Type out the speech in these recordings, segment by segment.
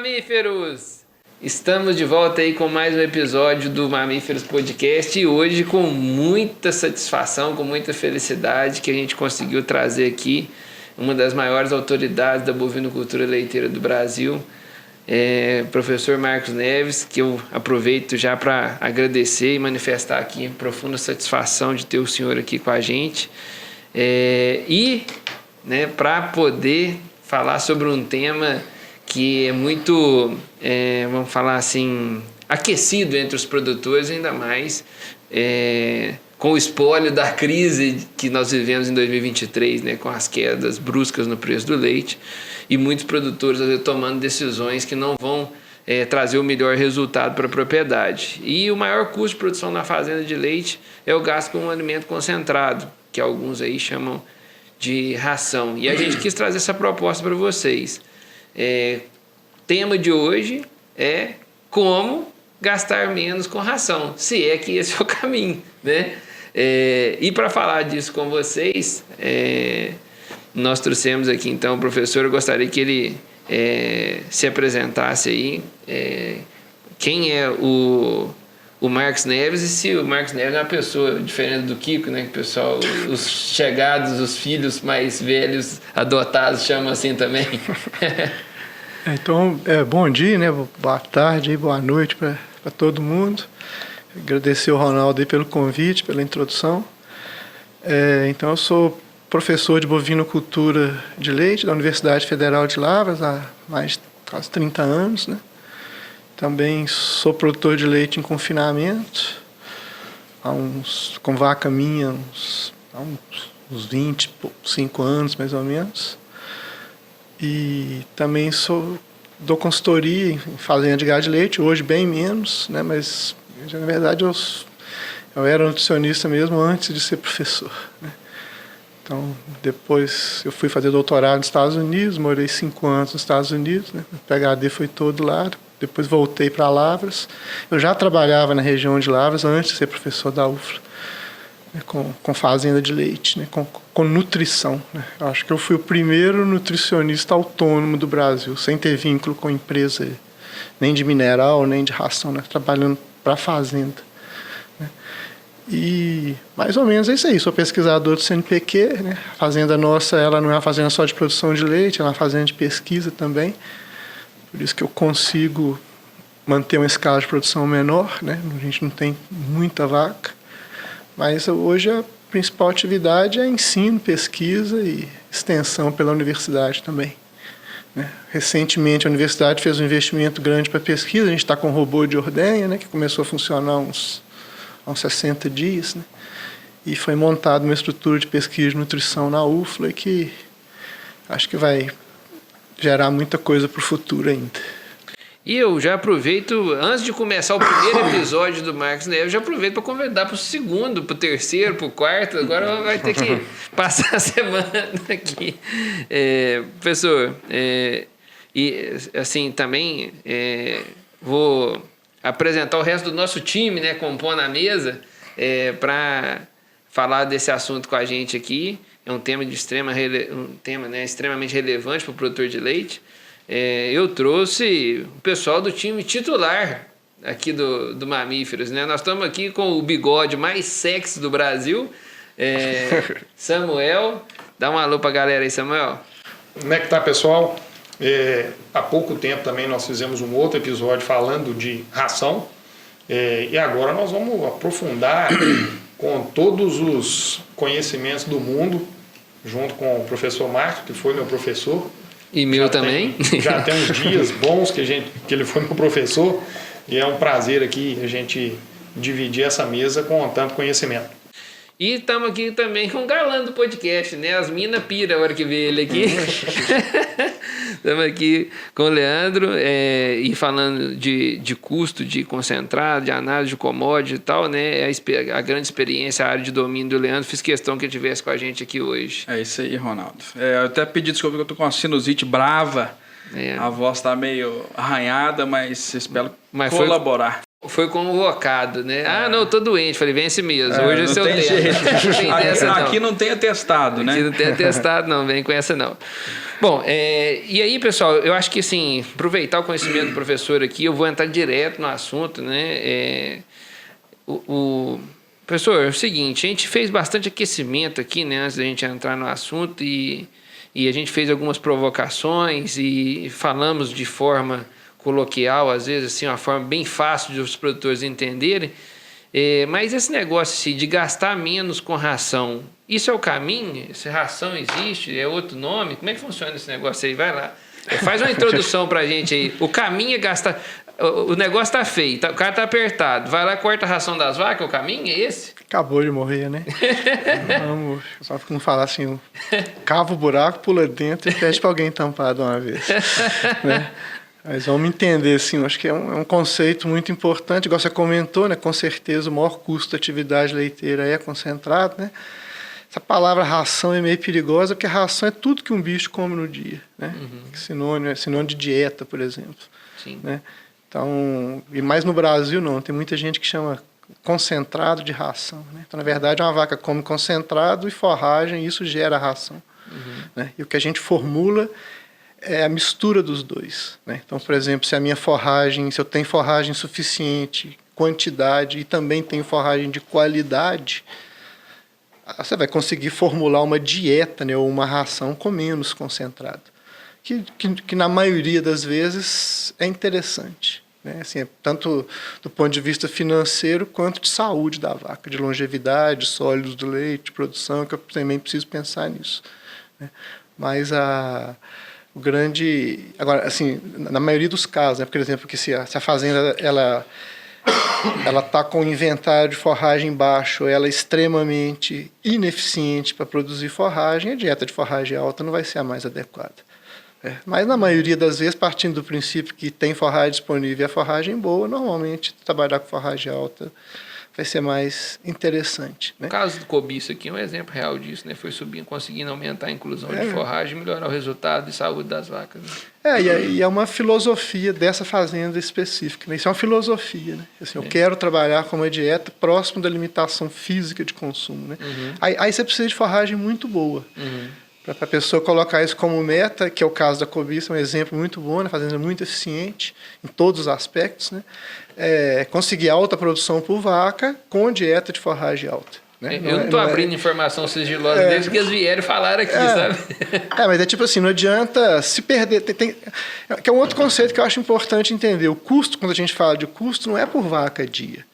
mamíferos! Estamos de volta aí com mais um episódio do Mamíferos Podcast e hoje com muita satisfação, com muita felicidade que a gente conseguiu trazer aqui uma das maiores autoridades da bovinocultura leiteira do Brasil, professor Marcos Neves, que eu aproveito já para agradecer e manifestar aqui profunda satisfação de ter o senhor aqui com a gente para poder falar sobre um tema que é muito, vamos falar assim, aquecido entre os produtores, ainda mais com o espólio da crise que nós vivemos em 2023, né, com as quedas bruscas no preço do leite e muitos produtores às vezes, tomando decisões que não vão trazer o melhor resultado para a propriedade. E o maior custo de produção na fazenda de leite é o gasto com um alimento concentrado, que alguns aí chamam de ração. E a gente quis trazer essa proposta para vocês. Tema de hoje é como gastar menos com ração, se é que esse é o caminho, né? E para falar disso com vocês, nós trouxemos aqui então o professor. Eu gostaria que ele se apresentasse aí, quem é o Marcos Neves e se o Marcos Neves é uma pessoa diferente do Kiko, né? Que o pessoal, os chegados, os filhos mais velhos, adotados, chamam assim também. Então, bom dia, né? Boa tarde, boa noite para todo mundo. Agradecer ao Ronaldo aí pelo convite, pela introdução. Então, eu sou professor de bovinocultura de leite da Universidade Federal de Lavras há mais de quase 30 anos, né? Também sou produtor de leite em confinamento, com vaca minha, há uns 25 anos, mais ou menos. E também dou consultoria em fazenda de gado de leite, hoje bem menos, né? Mas, na verdade, eu era nutricionista mesmo antes de ser professor, né? Então, depois eu fui fazer doutorado nos Estados Unidos, morei 5 anos nos Estados Unidos, né? O PhD foi todo lá, depois voltei para Lavras. Eu já trabalhava na região de Lavras antes de ser professor da UFLA, né? Com fazenda de leite, né? Com nutrição, né? Eu acho que eu fui o primeiro nutricionista autônomo do Brasil, sem ter vínculo com empresa, nem de mineral, nem de ração, né? Trabalhando para a fazenda, né? E mais ou menos é isso aí. Sou pesquisador do CNPq, né? A fazenda nossa, ela não é uma fazenda só de produção de leite, ela é uma fazenda de pesquisa também. Por isso que eu consigo manter uma escala de produção menor, né? A gente não tem muita vaca, mas hoje a principal atividade é ensino, pesquisa e extensão pela universidade também, né? Recentemente a universidade fez um investimento grande para pesquisa. A gente está com um robô de ordenha, né? Que começou a funcionar há uns 60 dias, né? E foi montada uma estrutura de pesquisa de nutrição na UFLA que acho que vai gerar muita coisa para o futuro ainda. E eu já aproveito, antes de começar o primeiro episódio do Marcos Neves, já aproveito para convidar para o segundo, para o terceiro, para o quarto. Agora vai ter que passar a semana aqui. Professor, e assim também vou apresentar o resto do nosso time, né, compondo a mesa, para falar desse assunto com a gente aqui. É um tema extremamente relevante para o produtor de leite. Eu trouxe o pessoal do time titular aqui do Mamíferos, né? Nós estamos aqui com o bigode mais sexy do Brasil, Samuel. Dá um alô para a galera aí, Samuel. Como é que tá, pessoal? Há pouco tempo também nós fizemos um outro episódio falando de ração, e agora nós vamos aprofundar com todos os conhecimentos do mundo, junto com o professor Marcos, que foi meu professor. E meu também. Já tem uns dias bons que ele foi meu professor, e é um prazer aqui a gente dividir essa mesa com tanto conhecimento. E estamos aqui também com o galã do podcast, né? As minas pira a hora que vê ele aqui. Estamos aqui com o Leandro, e falando de custo, de concentrado, de análise de commodity e tal, né? A grande experiência, a área de domínio do Leandro. Fiz questão que ele estivesse com a gente aqui hoje. É isso aí, Ronaldo. Eu até pedi desculpa que eu tô com uma sinusite brava. A voz está meio arranhada, mas espero colaborar. Foi convocado, né? Ah, não, eu tô doente. Falei, vence mesmo. Hoje é seu tempo. Aqui não tem atestado, né? Aqui não tem atestado, não. Vem com essa, não. Bom, e aí, pessoal, eu acho que, assim, aproveitar o conhecimento do professor aqui, eu vou entrar direto no assunto, né? Professor, é o seguinte, a gente fez bastante aquecimento aqui, né? Antes da gente entrar no assunto e a gente fez algumas provocações e falamos de forma coloquial, às vezes, assim, uma forma bem fácil de os produtores entenderem. Mas esse negócio assim, de gastar menos com ração, isso é o caminho? Se ração existe, é outro nome? Como é que funciona esse negócio aí? Vai lá. Faz uma introdução pra gente aí. O caminho é gastar... O negócio tá feio, o cara tá apertado. Vai lá, corta a ração das vacas, o caminho é esse? Acabou de morrer, né? Vamos, só como falar assim, cava o buraco, pula dentro e pede pra alguém tampar de uma vez. Né? Mas vamos entender, assim, acho que é um conceito muito importante, igual você comentou, né? Com certeza o maior custo da atividade leiteira é concentrado, né? Essa palavra ração é meio perigosa, porque ração é tudo que um bicho come no dia, né? Uhum. É sinônimo de dieta, por exemplo. Sim. Né? Então, e mais no Brasil não, tem muita gente que chama concentrado de ração, né? Então, na verdade, uma vaca come concentrado e forragem, e isso gera ração. Uhum. Né? E o que a gente formula é a mistura dos dois, né? Então, por exemplo, se eu tenho forragem suficiente, quantidade, e também tenho forragem de qualidade, você vai conseguir formular uma dieta, né, ou uma ração com menos concentrado, que na maioria das vezes é interessante, né? Assim, tanto do ponto de vista financeiro quanto de saúde da vaca, de longevidade, sólidos do leite, de produção, que eu também preciso pensar nisso, né? Mas agora, assim, na maioria dos casos, né, por exemplo, que se a fazenda ela está com o inventário de forragem baixo, ela é extremamente ineficiente para produzir forragem, a dieta de forragem alta não vai ser a mais adequada. Mas na maioria das vezes, partindo do princípio que tem forragem disponível e a forragem boa, normalmente trabalhar com forragem alta vai ser mais interessante, né? O caso do cobiço aqui é um exemplo real disso, né? Foi subindo, conseguindo aumentar a inclusão de forragem, melhorar o resultado e saúde das vacas. Né? E é uma filosofia dessa fazenda específica, né? Isso é uma filosofia, né? Assim, eu quero trabalhar com uma dieta próximo da limitação física de consumo, né? Uhum. Aí você precisa de forragem muito boa. Uhum. Para a pessoa colocar isso como meta, que é o caso da cobiça, um exemplo muito bom, né? Fazenda muito eficiente em todos os aspectos, né? Conseguir alta produção por vaca com dieta de forragem alta. Né? Eu não estou abrindo informação sigilosa desde que eles vieram falar aqui, sabe? Mas é tipo assim, não adianta se perder. Que é um outro conceito que eu acho importante entender. O custo, quando a gente fala de custo, não é por vaca dia.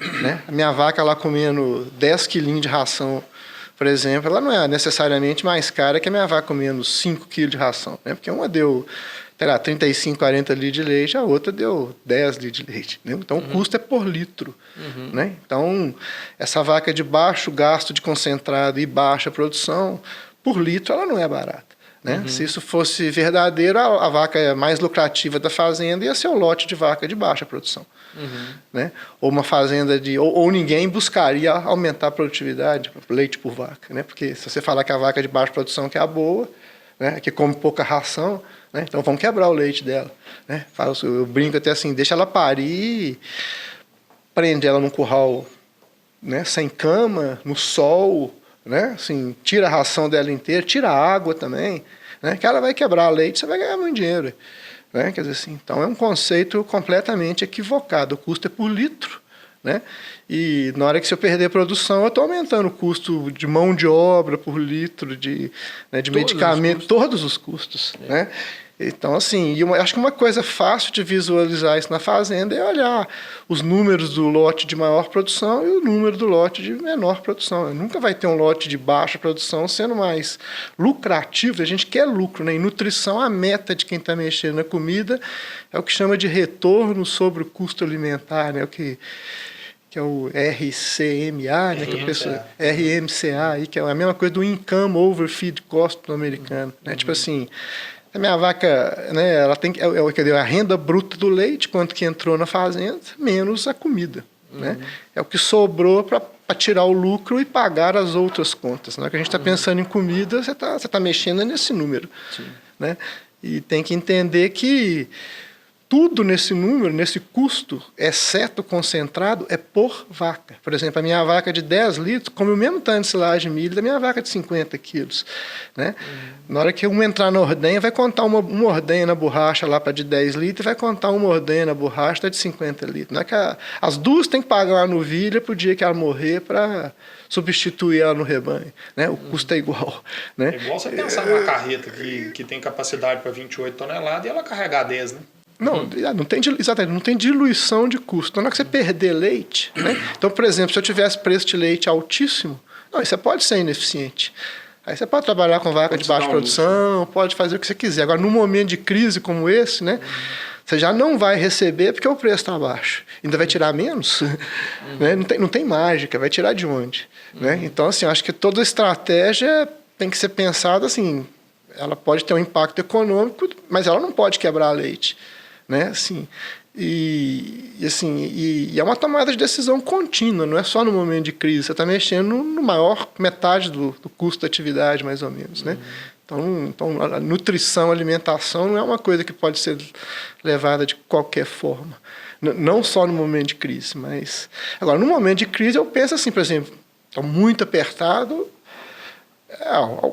Né? A minha vaca lá comendo 10 quilinhos de ração, por exemplo, ela não é necessariamente mais cara que a minha vaca comendo 5 quilos de ração. Né? Porque uma deu 35, 40 litros de leite, a outra deu 10 litros de leite. Né? Então, o custo é por litro. Uhum. Né? Então, essa vaca de baixo gasto de concentrado e baixa produção, por litro, ela não é barata. Né? Uhum. Se isso fosse verdadeiro, a vaca mais lucrativa da fazenda ia ser o lote de vaca de baixa produção. Uhum. Né? Ou uma fazenda ou ninguém buscaria aumentar a produtividade, leite por vaca. Né? Porque se você falar que a vaca de baixa produção que é a boa, né, que come pouca ração, né, então vamos quebrar o leite dela. Né? Eu brinco até assim, deixa ela parir, prende ela num curral, né, sem cama, no sol, né, assim, tira a ração dela inteira, tira a água também, né, que ela vai quebrar o leite, você vai ganhar muito dinheiro. Né? Quer dizer assim, então é um conceito completamente equivocado, o custo é por litro. Né? E na hora que se eu perder a produção, eu estou aumentando o custo de mão de obra por litro, de medicamento, todos os custos. Né? Então, assim, eu acho que uma coisa fácil de visualizar isso na fazenda é olhar os números do lote de maior produção e o número do lote de menor produção. Nunca vai ter um lote de baixa produção sendo mais lucrativo. A gente quer lucro, né? Em nutrição, a meta de quem está mexendo na comida é o que chama de retorno sobre o custo alimentar, né? Que é o RCMA, né, que a pessoa, RMCA, aí, que é a mesma coisa do Income Over Feed Cost no americano. Né? Tipo assim, a minha vaca, né, ela tem a renda bruta do leite, quanto que entrou na fazenda, menos a comida. Né? É o que sobrou para tirar o lucro e pagar as outras contas. Na hora que a gente está pensando em comida, você tá mexendo nesse número. Né? E tem que entender que tudo nesse número, nesse custo, exceto concentrado, é por vaca. Por exemplo, a minha vaca de 10 litros come o mesmo tanto de silagem de milho da minha vaca de 50 quilos. Né? Na hora que uma entrar na ordenha, vai contar uma ordenha na borracha lá para de 10 litros e vai contar uma ordenha na borracha de 50 litros. Não é que as duas têm que pagar uma novilha para o dia que ela morrer para substituir ela no rebanho. Né? O custo é igual. Né? É igual você pensar numa carreta que tem capacidade para 28 toneladas e ela carregar 10, né? Não tem, exatamente, não tem diluição de custo. Então, na hora que você perder leite, né? Então, por exemplo, se eu tivesse preço de leite altíssimo, não, aí você pode ser ineficiente. Aí você pode trabalhar com vaca de baixa produção, pode fazer o que você quiser. Agora, num momento de crise como esse, né? Você já não vai receber porque o preço está baixo. Ainda vai tirar menos? Né? Não tem mágica, vai tirar de onde? Né? Então, assim, acho que toda estratégia tem que ser pensada assim, ela pode ter um impacto econômico, mas ela não pode quebrar leite. Né? Assim, e é uma tomada de decisão contínua, não é só no momento de crise. Você está mexendo no maior metade do custo da atividade, mais ou menos. Né? Então, a nutrição, a alimentação não é uma coisa que pode ser levada de qualquer forma. Não só no momento de crise, mas... Agora, no momento de crise, eu penso assim, por exemplo, estou muito apertado,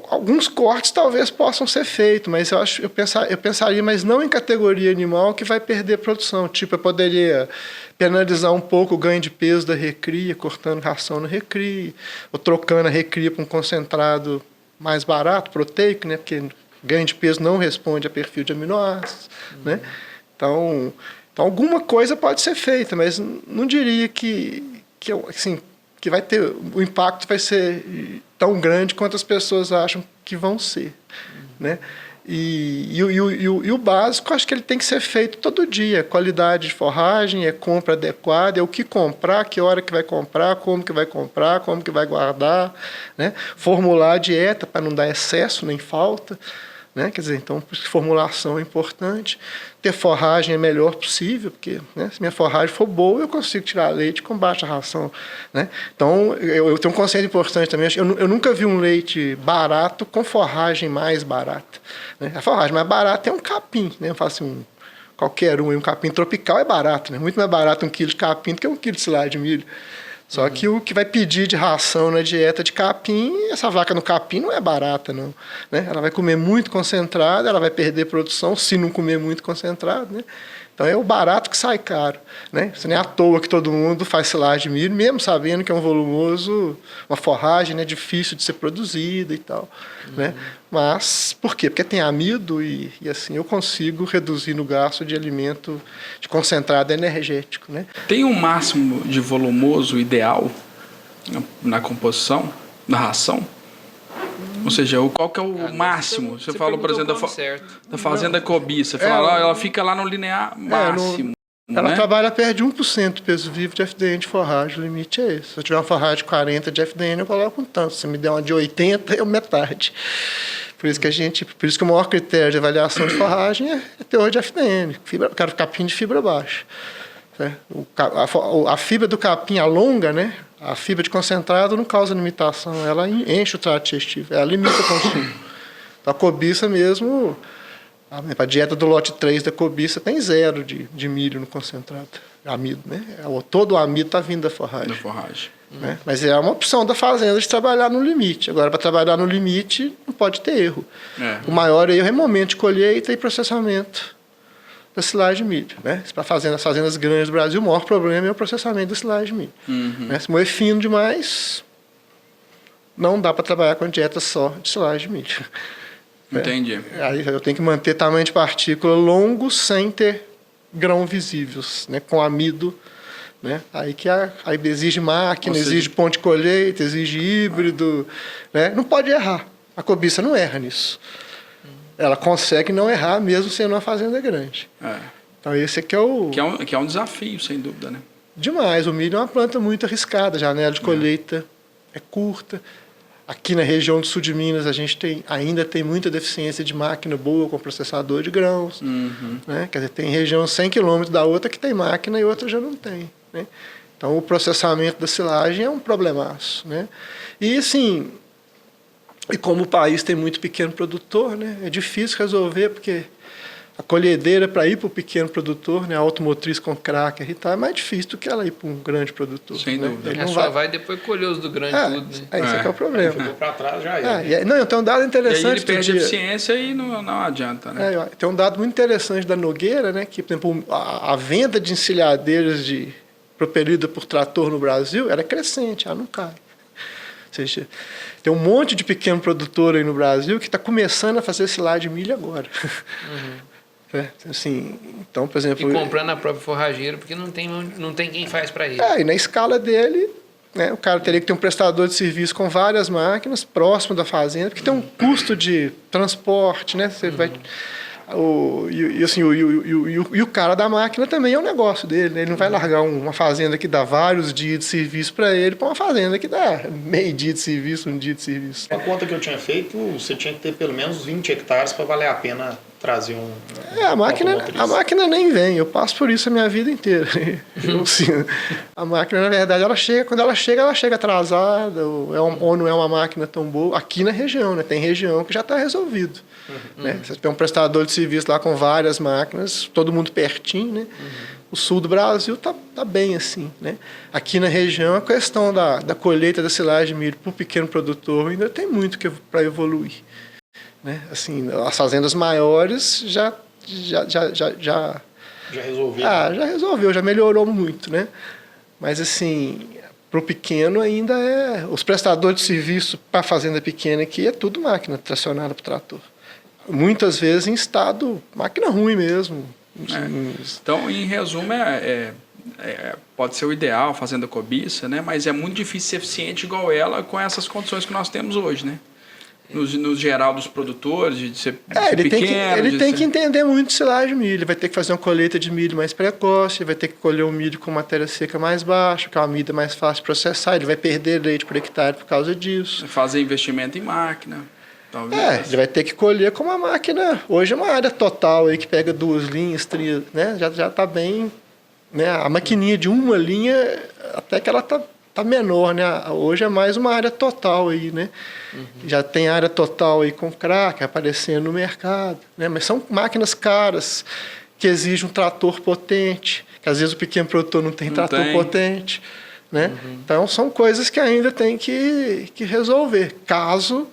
alguns cortes talvez possam ser feitos, mas eu pensaria, mas não em categoria animal que vai perder produção. Tipo, eu poderia penalizar um pouco o ganho de peso da recria, cortando ração na recria, ou trocando a recria para um concentrado mais barato, proteico, né? Porque ganho de peso não responde a perfil de aminoácidos. Né? Então, alguma coisa pode ser feita, mas não diria que assim, que vai ter, o impacto vai ser tão grande quanto as pessoas acham que vão ser. Né? E o básico, acho que ele tem que ser feito todo dia. Qualidade de forragem, compra adequada, o que comprar, que hora que vai comprar, como que vai guardar. Né? Formular a dieta para não dar excesso nem falta. Né? Quer dizer, então, formulação é importante. Ter forragem é melhor possível, porque, né, se minha forragem for boa, eu consigo tirar leite com baixa ração. Né? Então, eu tenho um conceito importante também. Eu nunca vi um leite barato com forragem mais barata. Né? A forragem mais barata é um capim. Né? Eu falo assim, qualquer um capim tropical é barato. Né? Muito mais barato 1 quilo de capim do que 1 quilo de silagem de milho. Só que o que vai pedir de ração na dieta de capim, essa vaca no capim não é barata, não. Né? Ela vai comer muito concentrado, ela vai perder produção se não comer muito concentrado. Né? Então é o barato que sai caro. Né? Isso não é à toa que todo mundo faz silagem de milho, mesmo sabendo que é um volumoso, uma forragem, né, difícil de ser produzida e tal. Né? Mas por quê? Porque tem amido e assim eu consigo reduzir no gasto de alimento de concentrado energético. Né? Tem um máximo de volumoso ideal na composição, na ração? Ou seja, qual que é o máximo? Você falou, por exemplo, da fazenda Cobiça. Você fala, ela fica lá no linear máximo. Ela trabalha perto de 1% do peso vivo de FDN de forragem. O limite é esse. Se eu tiver uma forragem de 40 de FDN, eu coloco um tanto. Se me der uma de 80, é metade. Por isso que o maior critério de avaliação de forragem é teor de FDN. Eu quero capim de fibra baixa. A fibra do capim, a longa, né? A fibra de concentrado não causa limitação, ela enche o trato digestivo, ela limita o consumo. Então, a cobiça mesmo, a dieta do lote 3 da cobiça tem 0 de milho no concentrado, amido. Né? Todo o amido está vindo da forragem. Né? Mas é uma opção da fazenda de trabalhar no limite. Agora, para trabalhar no limite, não pode ter erro. O maior erro é momento de colheita e processamento da silagem de milho. Né? Para as fazendas grandes do Brasil, o maior problema é o processamento da silagem de milho. Né? Se moer fino demais, não dá para trabalhar com dieta só de silagem de milho. Entendi. Aí eu tenho que manter tamanho de partícula longo sem ter grão visíveis, né? Com amido. Né? Aí exige máquina, exige ponto de colheita, exige híbrido. Né? Não pode errar. A cobiça não erra nisso. Ela consegue não errar mesmo sendo uma fazenda grande. Então esse aqui é o... Que é um desafio, sem dúvida, né? Demais. O milho é uma planta muito arriscada. A janela de colheita é curta. Aqui na região do sul de Minas, a gente ainda tem muita deficiência de máquina boa com processador de grãos. Né? Quer dizer, tem região 100 km da outra que tem máquina e outra já não tem. Né? Então o processamento da silagem é um problemaço. Né? E assim... E como o país tem muito pequeno produtor, né, é difícil resolver, porque A colhedeira para ir para o pequeno produtor, né, a automotriz com cracker e tal, é mais difícil do que ela ir para um grande produtor. Sem dúvida. Ele só vai depois colher os do grande tudo, né? Esse é o problema. Ficou para trás, já é. Não, tem um dado interessante. E aí ele perde eficiência e não adianta, né? Tem um dado muito interessante da Nogueira, né, que, por exemplo, a venda de encilhadeiras propelida por trator no Brasil era crescente, ela não cai. Ou seja, tem um monte de pequeno produtor aí no Brasil que está começando a fazer silagem de milho agora. Assim, então, por exemplo... E comprando a própria forrageira, porque não tem quem faz para ele. E na escala dele, né, o cara teria que ter um prestador de serviço com várias máquinas próximo da fazenda, porque tem um custo de transporte, né? Você vai... E o cara da máquina também é um negócio dele, né? Ele não vai largar uma fazenda que dá vários dias de serviço para ele para uma fazenda que dá meio dia de serviço, um dia de serviço. A conta que eu tinha feito, você tinha que ter pelo menos 20 hectares para valer a pena trazer a máquina nem vem, eu passo por isso a minha vida inteira. A máquina, na verdade, quando ela chega atrasada, ou não é uma máquina tão boa, aqui na região, né? Tem região que já está resolvido. Né? Você tem um prestador de serviço lá com várias máquinas, todo mundo pertinho, né? O sul do Brasil tá bem assim, né? Aqui na região, a questão da colheita da silagem de milho para o pequeno produtor ainda tem muito para evoluir. Né? Assim, as fazendas maiores já resolveu. Já resolveu, já melhorou muito, né? Mas assim, para o pequeno ainda os prestadores de serviço para a fazenda pequena aqui é tudo máquina tracionada por trator. Muitas vezes em estado, máquina ruim mesmo. Então, em resumo, pode ser o ideal, fazenda cobiça, né? Mas é muito difícil ser eficiente igual ela com essas condições que nós temos hoje, né? No geral dos produtores, de ser pequeno. Ele tem que entender muito de silagem de milho. Ele vai ter que fazer uma colheita de milho mais precoce, vai ter que colher um milho com matéria seca mais baixa, que é uma mida mais fácil de processar. Ele vai perder leite por hectare por causa disso. Fazer investimento em máquina. Talvez. Ele vai ter que colher com uma máquina. Hoje é uma área total aí que pega 2 linhas, 3, né? Já está bem. Né? A maquininha de uma linha, até que ela está menor, né? Hoje é mais uma área total aí, né? Já tem área total aí com crack aparecendo no mercado, né? Mas são máquinas caras que exigem um trator potente, que às vezes o pequeno produtor não tem trator potente, né? Então são coisas que ainda tem que resolver. Caso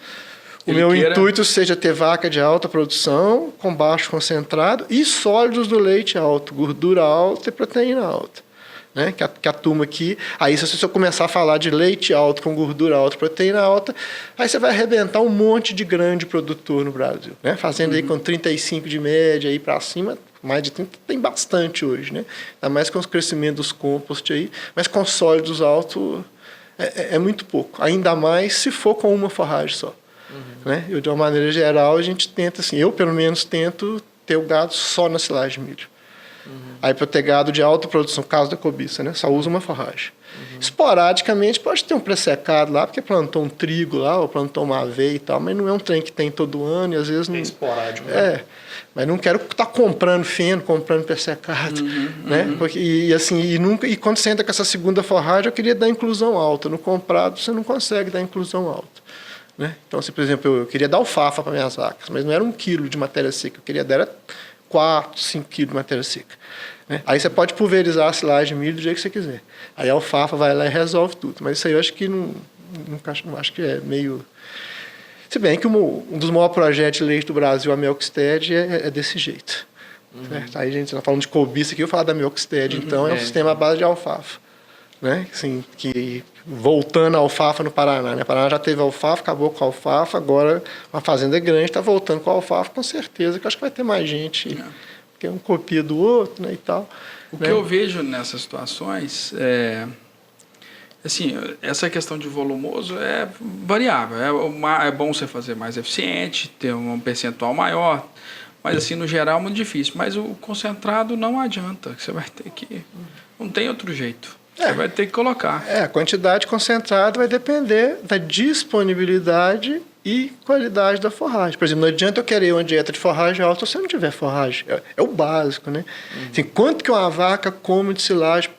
o meu intuito seja ter vaca de alta produção, com baixo concentrado e sólidos do leite alto, gordura alta e proteína alta. Né? Que a turma aqui... Aí, se eu começar a falar de leite alto com gordura alta, proteína alta, aí você vai arrebentar um monte de grande produtor no Brasil. Né? Fazendo aí com 35 de média, aí para cima, mais de 30, tem bastante hoje. Né? Ainda mais com o crescimento dos compost aí, mas com sólidos altos é muito pouco. Ainda mais se for com uma forragem só. Né? De uma maneira geral, a gente tenta, assim, eu pelo menos tento ter o gado só na silagem de milho. Aí para ter gado de alta produção, caso da cobiça, né? Só usa uma forragem. Esporadicamente pode ter um pré-secado lá, porque plantou um trigo lá, ou plantou uma aveia e tal, mas não é um trem que tem todo ano e às vezes não... É esporádico. Né? Mas não quero estar comprando feno, comprando pré-secado, né? Porque, e quando você entra com essa segunda forragem, eu queria dar inclusão alta. No comprado você não consegue dar inclusão alta. Né? Então, se, por exemplo, eu queria dar alfafa para minhas vacas, mas não era 1 quilo de matéria seca, eu queria dar 4, 5 quilos de matéria seca. Né? Aí você pode pulverizar a silagem de milho do jeito que você quiser. Aí a alfafa vai lá e resolve tudo. Mas isso aí eu acho que não acho que é meio... Se bem que um dos maiores projetos de leite do Brasil, a Melkstead, é desse jeito. Certo? Aí a gente está falando de cobiça aqui, eu vou falar da Melkstead, então é um sistema à base de alfafa. Né? Assim, que voltando a alfafa no Paraná. Né? O Paraná já teve alfafa, acabou com a alfafa, agora uma fazenda grande está voltando com a alfafa, com certeza, que eu acho que vai ter mais gente, porque um copia do outro, né, e tal. O que eu vejo nessas situações assim, essa questão de volumoso é variável. É bom você fazer mais eficiente, ter um percentual maior, mas assim, no geral é muito difícil. Mas o concentrado não adianta, você vai ter que... Não tem outro jeito. Você vai ter que colocar. A quantidade concentrada vai depender da disponibilidade e qualidade da forragem. Por exemplo, não adianta eu querer uma dieta de forragem alta se eu não tiver forragem. É o básico, né? Assim, quanto que uma vaca come de silagem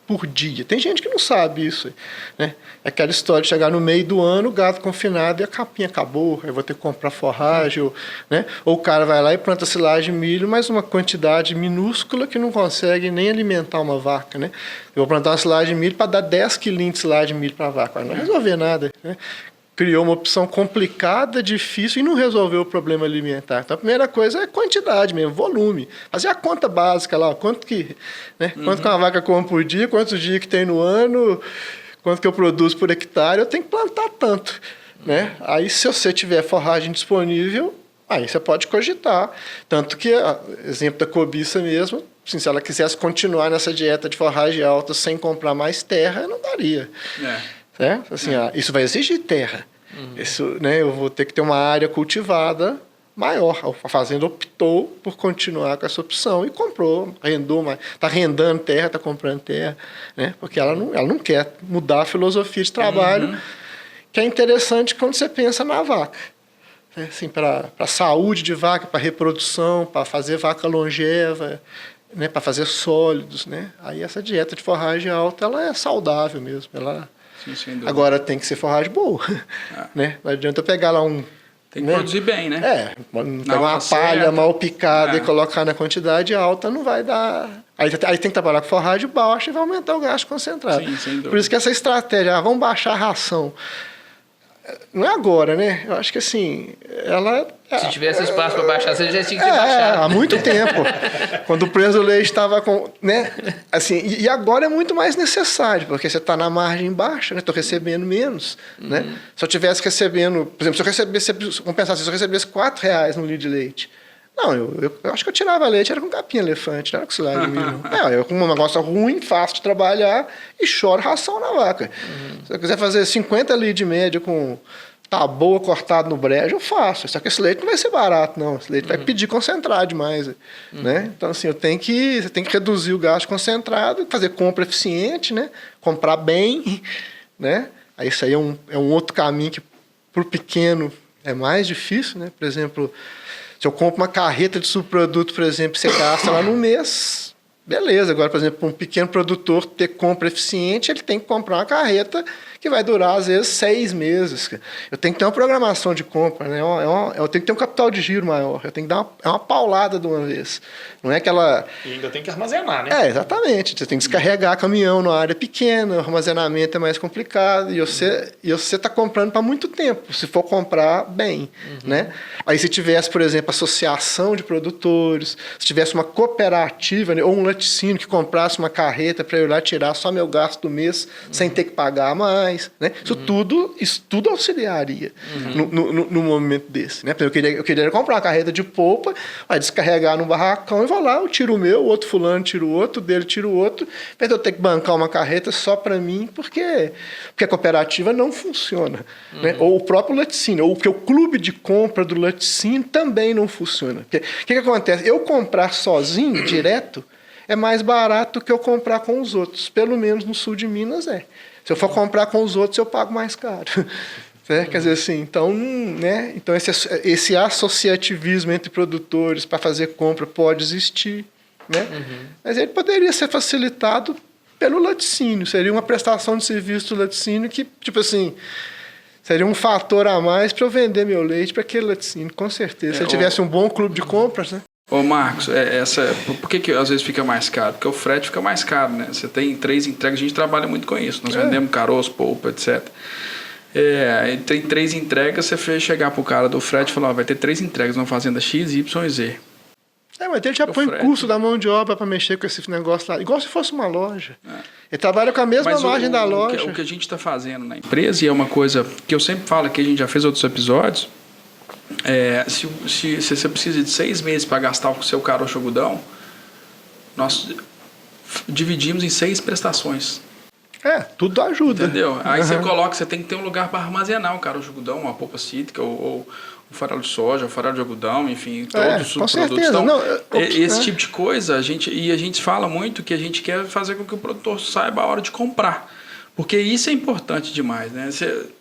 por dia. Tem gente que não sabe isso, né? É aquela história de chegar no meio do ano, o gado confinado e a capinha acabou, aí vou ter que comprar forragem, né? Ou o cara vai lá e planta silagem de milho, mas uma quantidade minúscula que não consegue nem alimentar uma vaca, né? Eu vou plantar uma silagem de milho para dar 10 quilinhos de silagem de milho para a vaca, não vai resolver nada, né? Criou uma opção complicada, difícil e não resolveu o problema alimentar. Então, a primeira coisa é quantidade mesmo, volume. Fazer a conta básica lá, quanto que uma vaca come por dia, quantos dias que tem no ano, quanto que eu produzo por hectare, eu tenho que plantar tanto, né? Aí, se você tiver forragem disponível, aí você pode cogitar. Tanto que, exemplo da cobiça mesmo, assim, se ela quisesse continuar nessa dieta de forragem alta sem comprar mais terra, não daria. Certo? Assim, isso vai exigir terra. Isso, né, eu vou ter que ter uma área cultivada maior. A fazenda optou por continuar com essa opção e comprou, arrendou mais. Está arrendando terra, está comprando terra, né, porque ela não quer mudar a filosofia de trabalho, que é interessante quando você pensa na vaca. Assim, para a saúde de vaca, para reprodução, para fazer vaca longeva, né, para fazer sólidos. Né? Aí essa dieta de forragem alta ela é saudável mesmo. Agora tem que ser forragem boa. Né? Não adianta eu pegar lá tem que produzir bem, né? Pegar uma palha mal picada e colocar na quantidade alta, não vai dar. Aí tem que trabalhar com forragem baixa e vai aumentar o gasto concentrado. Sim, sem dúvida. Por isso que essa estratégia, vamos baixar a ração. Não é agora, né? Eu acho que assim, ela... Se tivesse espaço para baixar, você já tinha que ter baixado. Há muito tempo. Quando o preço do leite estava com... Né? Assim, e agora é muito mais necessário, porque você está na margem baixa, né? Estou recebendo menos. Né? Se eu estivesse recebendo... Por exemplo, vamos pensar assim, se eu recebesse R$4 no litro de leite... Não, eu acho que eu tirava leite, era com capinha elefante, não era com silagem de milho. Eu com um negócio ruim, fácil de trabalhar e choro ração na vaca. Se eu quiser fazer 50 litros de média com taboa cortado no brejo, eu faço. Só que esse leite não vai ser barato, não. Esse leite vai pedir concentrado demais. Né? Então, assim, você tem que reduzir o gasto concentrado, fazer compra eficiente, né? Comprar bem. Né? Aí isso aí é um outro caminho que, para o pequeno, é mais difícil. Né? Por exemplo... Se eu compro uma carreta de subproduto, por exemplo, você gasta lá no mês, beleza. Agora, por exemplo, para um pequeno produtor ter compra eficiente, ele tem que comprar uma carreta que vai durar, às vezes, 6 meses. Eu tenho que ter uma programação de compra, né? Eu tenho que ter um capital de giro maior. Eu tenho que dar uma paulada de uma vez. Não é aquela... E ainda tem que armazenar, né? Exatamente. Você tem que descarregar caminhão numa área pequena, o armazenamento é mais complicado e você está comprando para muito tempo, se for comprar bem. Né? Aí se tivesse, por exemplo, associação de produtores, se tivesse uma cooperativa, né, ou um laticínio que comprasse uma carreta para eu ir lá tirar só meu gasto do mês sem ter que pagar mais. Né? Isso tudo auxiliaria no momento desse. Né? Eu queria comprar uma carreta de polpa, vai descarregar no barracão e vou lá, eu tiro o meu, o outro fulano tira o outro, dele tira o outro, mas eu tenho que bancar uma carreta só para mim, porque a cooperativa não funciona. Né? Ou o próprio laticínio, ou porque o clube de compra do laticínio também não funciona. O que acontece? Eu comprar sozinho, direto, é mais barato do que eu comprar com os outros. Pelo menos no sul de Minas é. Se eu for comprar com os outros, eu pago mais caro. Quer dizer assim, então, né? Então esse associativismo entre produtores para fazer compra pode existir. Né? Mas ele poderia ser facilitado pelo laticínio. Seria uma prestação de serviço do laticínio que, tipo assim, seria um fator a mais para eu vender meu leite para aquele laticínio, com certeza. Se eu tivesse um bom clube de compras, né? Ô Marcos, por que às vezes fica mais caro? Porque o frete fica mais caro, né? Você tem 3 entregas, a gente trabalha muito com isso. Nós vendemos caroço, polpa, etc. Tem 3 entregas, você fez chegar pro cara do frete e falar, vai ter 3 entregas numa fazenda X, Y e Z. Mas ele já põe custo da mão de obra para mexer com esse negócio lá, igual se fosse uma loja. Ele trabalha com a mesma margem da loja. O que a gente está fazendo na empresa, e é uma coisa que eu sempre falo aqui, a gente já fez outros episódios, se você precisa de 6 meses para gastar com o seu caroço algodão, nós dividimos em 6 prestações. Tudo ajuda. Entendeu? Aí você tem que ter um lugar para armazenar o caroço algodão, uma polpa cítrica, ou o farelo de soja, o farelo de algodão, enfim, todos os subprodutos. Então, esse tipo de coisa, a gente fala muito que a gente quer fazer com que o produtor saiba a hora de comprar. Porque isso é importante demais, né?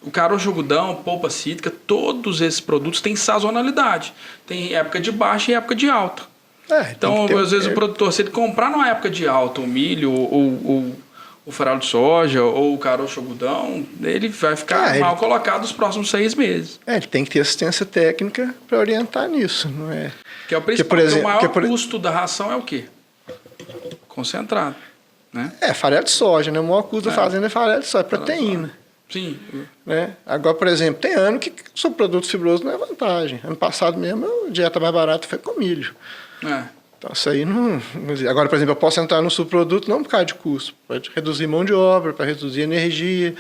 O caroço algodão, polpa cítrica, todos esses produtos têm sazonalidade. Tem época de baixa e época de alta. Então, às vezes, o produtor, se ele comprar numa época de alta o milho ou o farelo de soja ou o caroço algodão, ele vai ficar mal colocado nos próximos 6 meses. Ele tem que ter assistência técnica para orientar nisso, não é? Que é o principal. Porque o maior custo da ração é o quê? Concentrado, né? Farelo de soja, né? O maior custo da fazenda é farelo de soja, proteína. Sim. Né? Agora, por exemplo, tem ano que o subproduto fibroso não é vantagem. Ano passado mesmo, a dieta mais barata foi com milho. Então, isso aí não... Agora, por exemplo, eu posso entrar no subproduto não por causa de custo, para reduzir mão de obra, para reduzir energia.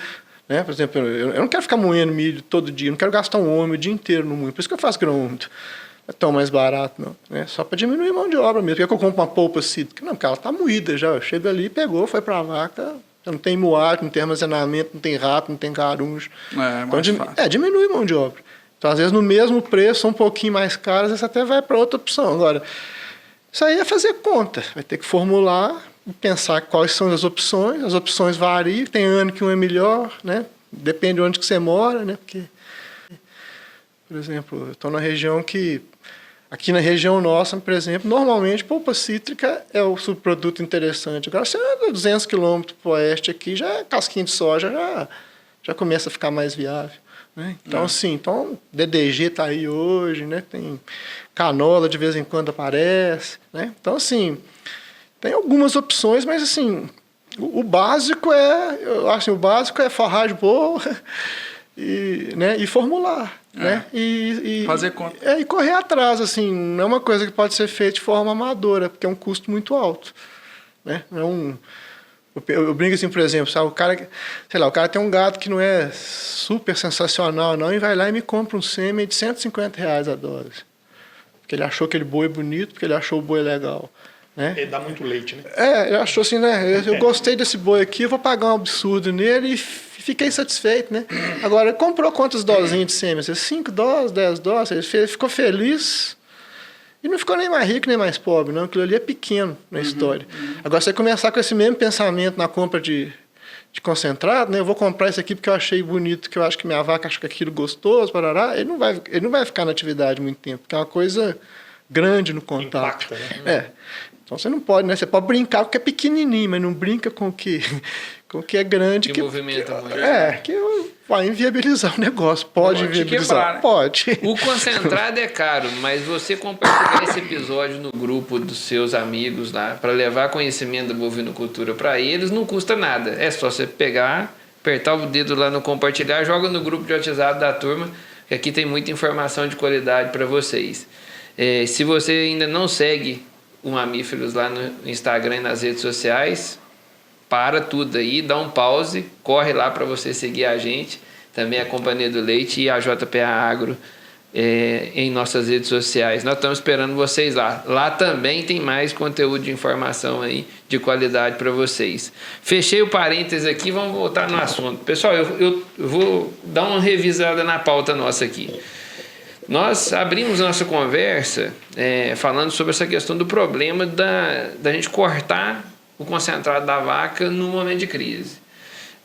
Né? Por exemplo, eu não quero ficar moendo milho todo dia, eu não quero gastar um homem o dia inteiro no moinho. Por isso que eu faço grão-úmido. Não é tão mais barato, não. Né? Só para diminuir a mão de obra mesmo. Por que eu compro uma polpa cítrica? Não, porque ela está moída já. Eu chego ali, pegou, foi para a vaca... Não tem moagem, não tem armazenamento, não tem rato, não tem carunjo. Então, diminui a mão de obra. Então, às vezes, no mesmo preço, um pouquinho mais caro, às vezes até vai para outra opção. Agora, isso aí é fazer conta. Vai ter que formular e pensar quais são as opções. As opções variam. Tem ano que um é melhor, né? Depende de onde que você mora, né? Porque, por exemplo, eu estou na região que... Aqui na região nossa, por exemplo, normalmente polpa cítrica é o subproduto interessante. Agora, você anda 200 quilômetros para o oeste aqui, já casquinha de soja já começa a ficar mais viável. Né? Então, assim, DDG está aí hoje, né? Tem canola de vez em quando aparece. Né? Então, assim, tem algumas opções, mas assim, o básico é forragem boa e formular. Né? E fazer conta. E correr atrás, assim, não é uma coisa que pode ser feita de forma amadora, porque é um custo muito alto. Né? Eu brinco assim, por exemplo, sabe, o cara tem um gado que não é super sensacional, não, e vai lá e me compra um sêmen de R$150 a dose. Porque ele achou aquele boi bonito, porque ele achou o boi legal. Né? Ele dá muito leite, né? Ele achou assim, né? Eu gostei desse boi aqui, eu vou pagar um absurdo nele e fiquei satisfeito, né? Agora, ele comprou quantas dosinhas de sêmen? 5 doses, 10 doses, ele ficou feliz e não ficou nem mais rico nem mais pobre, não. Aquilo ali é pequeno na história. Agora, você começar com esse mesmo pensamento na compra de concentrado, né? Eu vou comprar isso aqui porque eu achei bonito, que eu acho que minha vaca acha que aquilo gostoso, parará, ele não vai ficar na atividade muito tempo, porque é uma coisa grande no contato. Impacta, né? Então você não pode, né? Você pode brincar com o que é pequenininho, mas não brinca com o que é grande. Que movimenta muito. Que vai inviabilizar o negócio. Pode inviabilizar. Quebrar, né? Pode. O concentrado é caro, mas você compartilhar esse episódio no grupo dos seus amigos lá, para levar conhecimento da bovinocultura para eles, não custa nada. É só você pegar, apertar o dedo lá no compartilhar, joga no grupo de WhatsApp da turma, que aqui tem muita informação de qualidade para vocês. Se você ainda não segue o Mamíferos lá no Instagram e nas redes sociais, para tudo aí, dá um pause, corre lá para você seguir a gente, também a Companhia do Leite e a JPA Agro em nossas redes sociais. Nós estamos esperando vocês lá. Lá também tem mais conteúdo de informação aí de qualidade para vocês. Fechei o parênteses aqui, vamos voltar no assunto. Pessoal, eu vou dar uma revisada na pauta nossa aqui. Nós abrimos a nossa conversa falando sobre essa questão do problema da gente cortar o concentrado da vaca no momento de crise.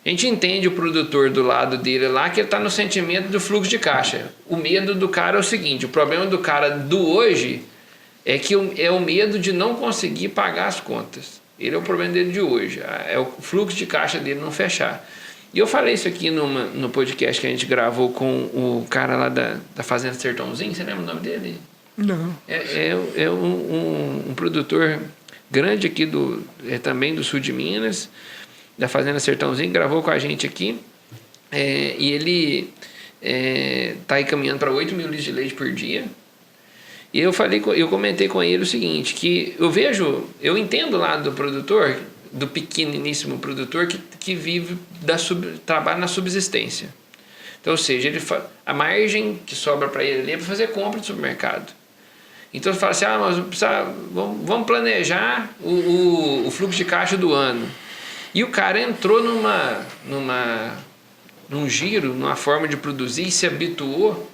A gente entende o produtor do lado dele lá, que ele está no sentimento do fluxo de caixa. O medo do cara é o seguinte, o problema do cara do hoje é que é o medo de não conseguir pagar as contas. Ele é o problema dele de hoje, é o fluxo de caixa dele não fechar. E eu falei isso aqui no podcast que a gente gravou com o cara lá da Fazenda Sertãozinho, você lembra o nome dele? Não. É um produtor grande aqui também do sul de Minas, da Fazenda Sertãozinho, gravou com a gente aqui, e ele está aí caminhando para 8 mil litros de leite por dia. E eu comentei com ele o seguinte, que eu entendo lá do produtor, do pequeniníssimo produtor que vive trabalha na subsistência. Então, ou seja, a margem que sobra para ele ali é para fazer compra de supermercado. Então, você fala assim, vamos planejar o fluxo de caixa do ano. E o cara entrou num giro, numa forma de produzir e se habituou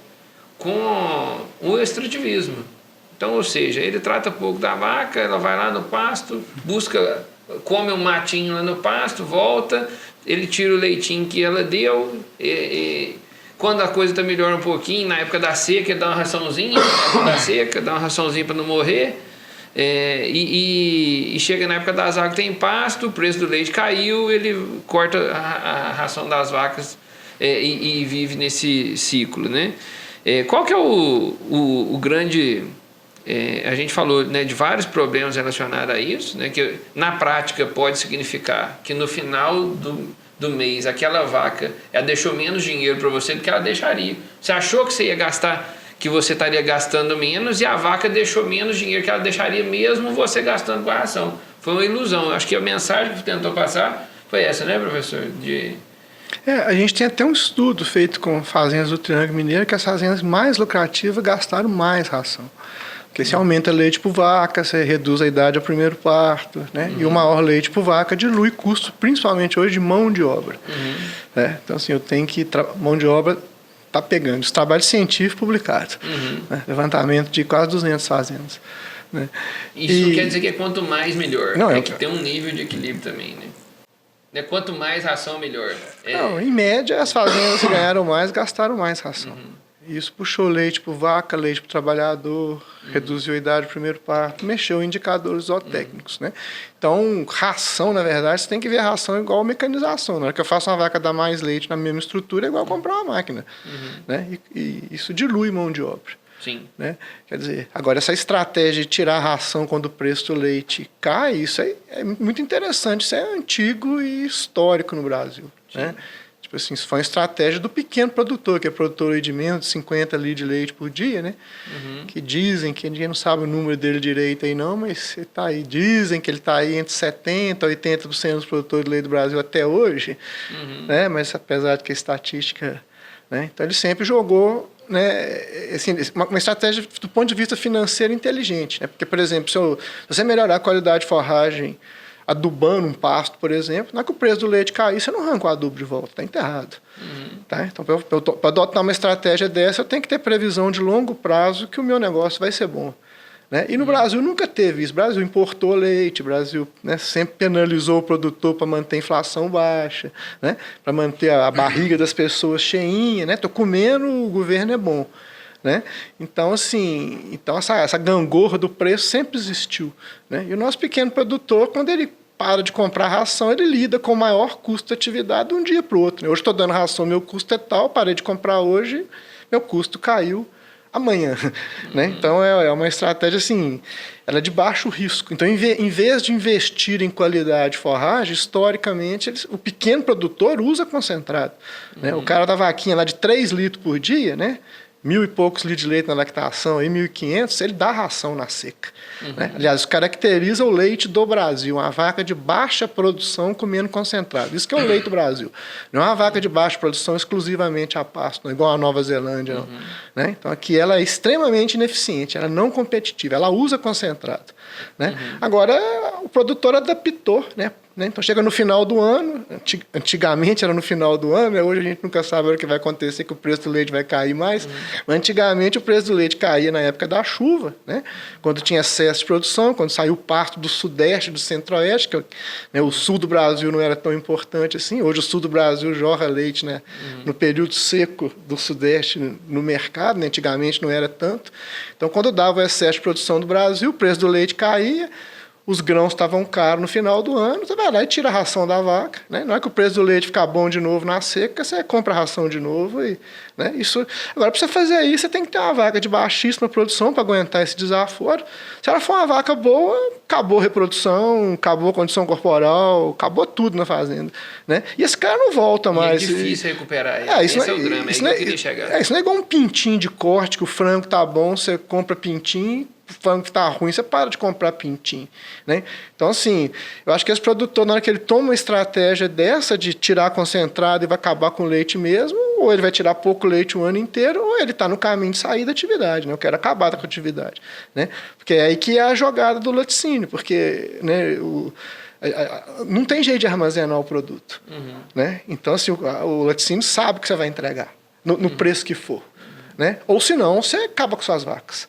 com o extrativismo. Então, ou seja, ele trata pouco da vaca, ela vai lá no pasto, come um matinho lá no pasto, volta, ele tira o leitinho que ela deu, quando a coisa está melhorando um pouquinho, na época da seca, ele dá uma raçãozinha, para não morrer, E chega na época das vacas, tem pasto, o preço do leite caiu, ele corta a ração das vacas e vive nesse ciclo, né? Qual que é o grande... a gente falou, né, de vários problemas relacionados a isso, né, que na prática pode significar que no final do mês aquela vaca ela deixou menos dinheiro para você do que ela deixaria. Você achou que você ia gastar, que você estaria gastando menos, e a vaca deixou menos dinheiro que ela deixaria mesmo você gastando com a ração. Foi uma ilusão. Eu acho que a mensagem que tentou passar foi essa, né, professor? A gente tem até um estudo feito com fazendas do Triângulo Mineiro que as fazendas mais lucrativas gastaram mais ração. Porque você aumenta leite por vaca, você reduz a idade ao primeiro parto, né? E o maior leite por vaca dilui custo, principalmente hoje, de mão de obra. Então, assim, eu tenho que... mão de obra está pegando. Os trabalhos científicos publicados. Né? Levantamento de quase 200 fazendas. Né? Isso quer dizer que quanto mais, melhor. Não, que tem um nível de equilíbrio também, né? Quanto mais ração, melhor. Não, em média, as fazendas que ganharam mais, gastaram mais ração. Isso puxou leite por vaca, leite por trabalhador, reduziu a idade do primeiro parto, mexeu em indicadores zootécnicos, né? Então, ração, na verdade, você tem que ver a ração igual a mecanização. Na hora que eu faço uma vaca dar mais leite na mesma estrutura, é igual comprar uma máquina. Né? E isso dilui mão de obra. Sim. Né? Quer dizer, agora essa estratégia de tirar a ração quando o preço do leite cai, isso é muito interessante, isso é antigo e histórico no Brasil. Né? Tipo assim, isso foi uma estratégia do pequeno produtor, que é produtor de menos de 50 litros de leite por dia, né? Que dizem, que ninguém não sabe o número dele direito aí não, mas tá aí, dizem que ele está aí entre 70% a 80% dos produtores de leite do Brasil até hoje, né? Mas apesar de que a estatística... Né? Então ele sempre jogou, né, assim, uma estratégia do ponto de vista financeiro inteligente. Né? Porque, por exemplo, se você melhorar a qualidade de forragem adubando um pasto, por exemplo, na hora que o preço do leite cair, você não arranca o adubo de volta, está enterrado. Tá? Então, para adotar uma estratégia dessa, eu tenho que ter previsão de longo prazo que o meu negócio vai ser bom. Né? E no Brasil nunca teve isso. O Brasil importou leite, o Brasil, né, sempre penalizou o produtor para manter a inflação baixa, né? Para manter a barriga das pessoas cheinha. Estou comendo, o governo é bom. Né? Então, assim, essa gangorra do preço sempre existiu. Né? E o nosso pequeno produtor, quando ele para de comprar ração, ele lida com o maior custo de atividade de um dia para o outro. Né? Hoje estou dando ração, meu custo é tal, parei de comprar hoje, meu custo caiu amanhã. Né? Então, é uma estratégia assim, ela é de baixo risco. Então, em vez de investir em qualidade de forragem, historicamente, o pequeno produtor usa concentrado. Né? O cara da vaquinha lá de 3 litros por dia, né? 1.000 e poucos litros de leite na lactação, aí 1.500, ele dá ração na seca. Né? Aliás, isso caracteriza o leite do Brasil, uma vaca de baixa produção comendo concentrado. Isso que é o leite do Brasil. Não é uma vaca de baixa produção exclusivamente a pasto, não é igual a Nova Zelândia. Não. Né? Então, aqui ela é extremamente ineficiente, ela é não competitiva, ela usa concentrado. Né? Agora, o produtor adaptou, né? Então, chega no final do ano, antigamente era no final do ano, né? Hoje a gente nunca sabe o que vai acontecer, que o preço do leite vai cair mais, mas antigamente o preço do leite caía na época da chuva, né? Quando tinha excesso de produção, quando saiu o parto do sudeste, do centro-oeste, que, né, o sul do Brasil não era tão importante assim, hoje o sul do Brasil jorra leite, né, no período seco do sudeste no mercado, né? Antigamente não era tanto. Então, quando dava o excesso de produção do Brasil, o preço do leite caía, os grãos estavam caros no final do ano, você vai lá e tira a ração da vaca. Né? Não é que o preço do leite ficar bom de novo na seca, você compra a ração de novo. Né? Agora, para você fazer isso, você tem que ter uma vaca de baixíssima produção para aguentar esse desaforo. Se ela for uma vaca boa, acabou a reprodução, acabou a condição corporal, acabou tudo na fazenda. Né? E esse cara não volta mais. E é difícil recuperar ele. Esse é o drama, isso que eu queria chegar. Isso não é igual um pintinho de corte, que o frango tá bom, você compra pintinho, o frango que está ruim, você para de comprar pintinho. Né? Então, assim, eu acho que esse produtor, na hora que ele toma uma estratégia dessa de tirar concentrado e vai acabar com o leite mesmo, ou ele vai tirar pouco leite o ano inteiro, ou ele está no caminho de sair da atividade. Né? Eu quero acabar com a atividade. Né? Porque é aí que é a jogada do laticínio, porque, né, não tem jeito de armazenar o produto. Né? Então, assim, o laticínio sabe que você vai entregar, no preço que for. Né? Ou senão, você acaba com suas vacas.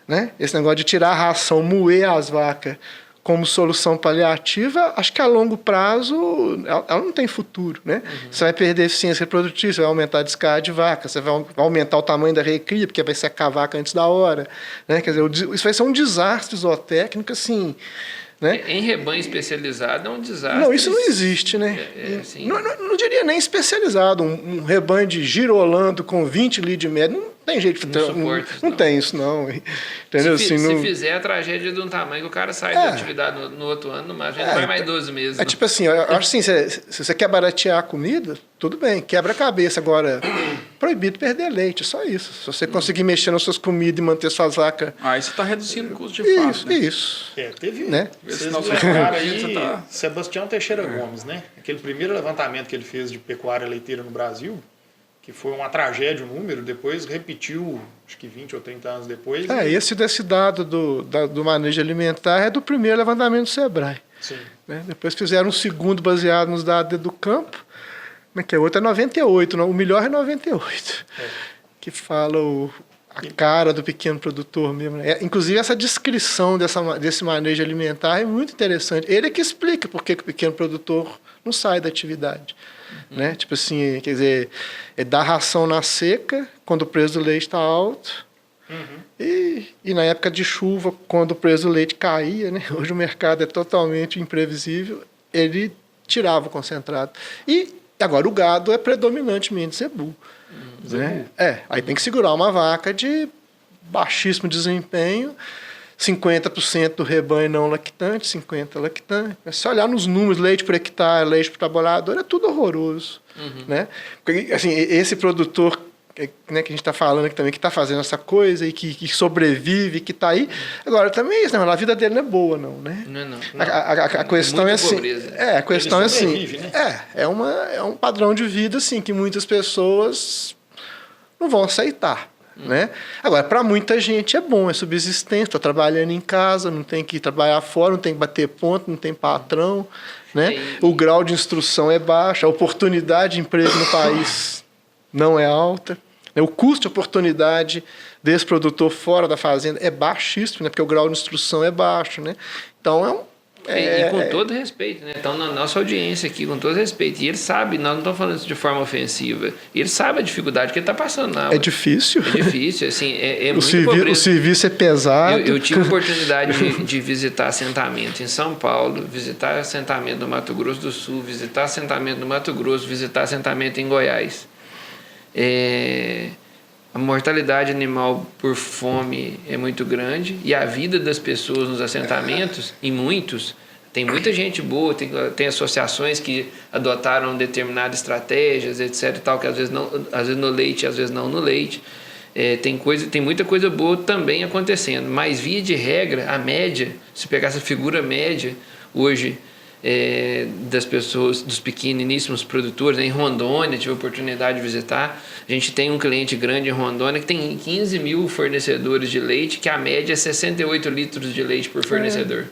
Né? Esse negócio de tirar a ração, moer as vacas como solução paliativa, acho que a longo prazo ela não tem futuro, né? Você vai perder eficiência reprodutiva, você vai aumentar a descarga de vaca, você vai aumentar o tamanho da recria, porque vai secar a vaca antes da hora, né? Quer dizer, isso vai ser um desastre zootécnico, assim, né? Em rebanho especializado é um desastre. Não, isso não existe, né? Assim, não diria nem especializado. Um rebanho de girolando com 20 litros de média, não tem jeito de não tem isso, não. Entendeu? Se fizer a tragédia de um tamanho que o cara sai da atividade no outro ano, mas a gente vai mais 12 meses. É tipo assim, eu acho assim, se você quer baratear a comida, tudo bem, quebra a cabeça. Agora, proibido perder leite, só isso. Se você conseguir mexer nas suas comidas e manter suas vacas... Aí você está reduzindo o custo de fato, né? Isso. Teve... Né? Vocês lembraram aí, Sebastião Teixeira Gomes, né? Aquele primeiro levantamento que ele fez de pecuária leiteira no Brasil, que foi uma tragédia o número, depois repetiu, acho que 20 ou 30 anos depois. Esse dado do manejo alimentar é do primeiro levantamento do Sebrae. Sim. Né? Depois fizeram um segundo baseado nos dados do campo, mas que o outro é 98, o melhor é 98, que fala a cara do pequeno produtor mesmo. Inclusive, essa descrição desse manejo alimentar é muito interessante. Ele é que explica por que o pequeno produtor não sai da atividade. Né? Tipo assim, quer dizer, dar ração na seca, quando o preço do leite está alto, e na época de chuva, quando o preço do leite caía, né? Hoje o mercado é totalmente imprevisível, ele tirava o concentrado. E agora o gado é predominantemente zebu. Né? Aí tem que segurar uma vaca de baixíssimo desempenho, 50% do rebanho não lactante, 50% lactante. Se olhar nos números, leite por hectare, leite por tabulador, é tudo horroroso. Né? Porque, assim, esse produtor, né, que a gente está falando aqui também, que está fazendo essa coisa e que sobrevive, que está aí. Agora, também é isso, né? A vida dele não é boa, não. Né? Não. A questão é assim. A questão é assim. Né? É um padrão de vida assim, que muitas pessoas não vão aceitar. Né? Agora, para muita gente é bom, é subsistência, está trabalhando em casa, não tem que trabalhar fora, não tem que bater ponto, não tem patrão, né? O grau de instrução é baixo, a oportunidade de emprego no país não é alta, né? O custo de oportunidade desse produtor fora da fazenda é baixíssimo, né? Porque o grau de instrução é baixo. Né? Então, e com todo respeito, né? Então, na nossa audiência aqui, com todo respeito, e ele sabe, nós não estamos falando isso de forma ofensiva, ele sabe a dificuldade que ele está passando na aula. É difícil, assim, muito o serviço é pesado. Eu tive a oportunidade de visitar assentamento em São Paulo, visitar assentamento no Mato Grosso do Sul, visitar assentamento no Mato Grosso, visitar assentamento em Goiás. A mortalidade animal por fome é muito grande e a vida das pessoas nos assentamentos, em muitos, tem muita gente boa, tem associações que adotaram determinadas estratégias, etc. E tal, que às vezes no leite, às vezes não no leite. Tem muita coisa boa também acontecendo, mas via de regra, a média, se pegar essa figura média hoje, das pessoas, dos pequeniníssimos produtores, né? Em Rondônia, tive a oportunidade de visitar. A gente tem um cliente grande em Rondônia que tem 15 mil fornecedores de leite, que a média é 68 litros de leite por fornecedor.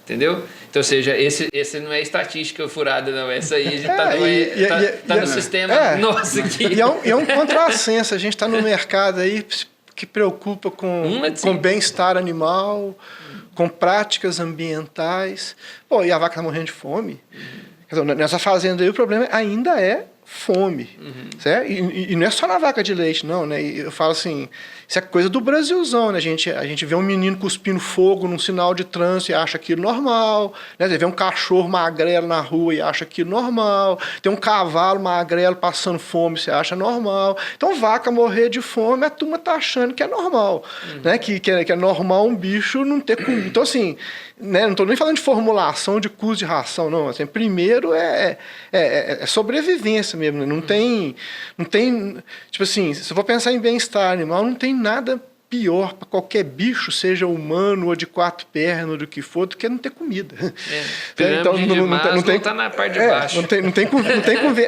Entendeu? Então, ou seja, esse não é estatística furada, não. Essa aí está no sistema nosso aqui. E é um contrassenso. A gente está no mercado aí que preocupa com bem-estar animal, com práticas ambientais. E a vaca está morrendo de fome. Quer dizer, nessa fazenda aí o problema ainda é fome. Certo? E não é só na vaca de leite, não. Né? Eu falo assim, isso é coisa do Brasilzão. Né? A gente vê um menino cuspindo fogo num sinal de trânsito e acha aquilo normal. Né? Você vê um cachorro magrelo na rua e acha aquilo normal. Tem um cavalo magrelo passando fome, você acha normal. Então, vaca morrer de fome, a turma está achando que é normal. Né? Que é normal um bicho não ter comida. Então, assim, né? Não estou nem falando de formulação de custo de ração, não. Assim, primeiro é sobrevivência mesmo. Né? Não tem. Tipo assim, se eu for pensar em bem-estar animal, não tem nada pior para qualquer bicho, seja humano ou de 4 pernas, do que for, do que não ter comida. Então, não está na parte de baixo.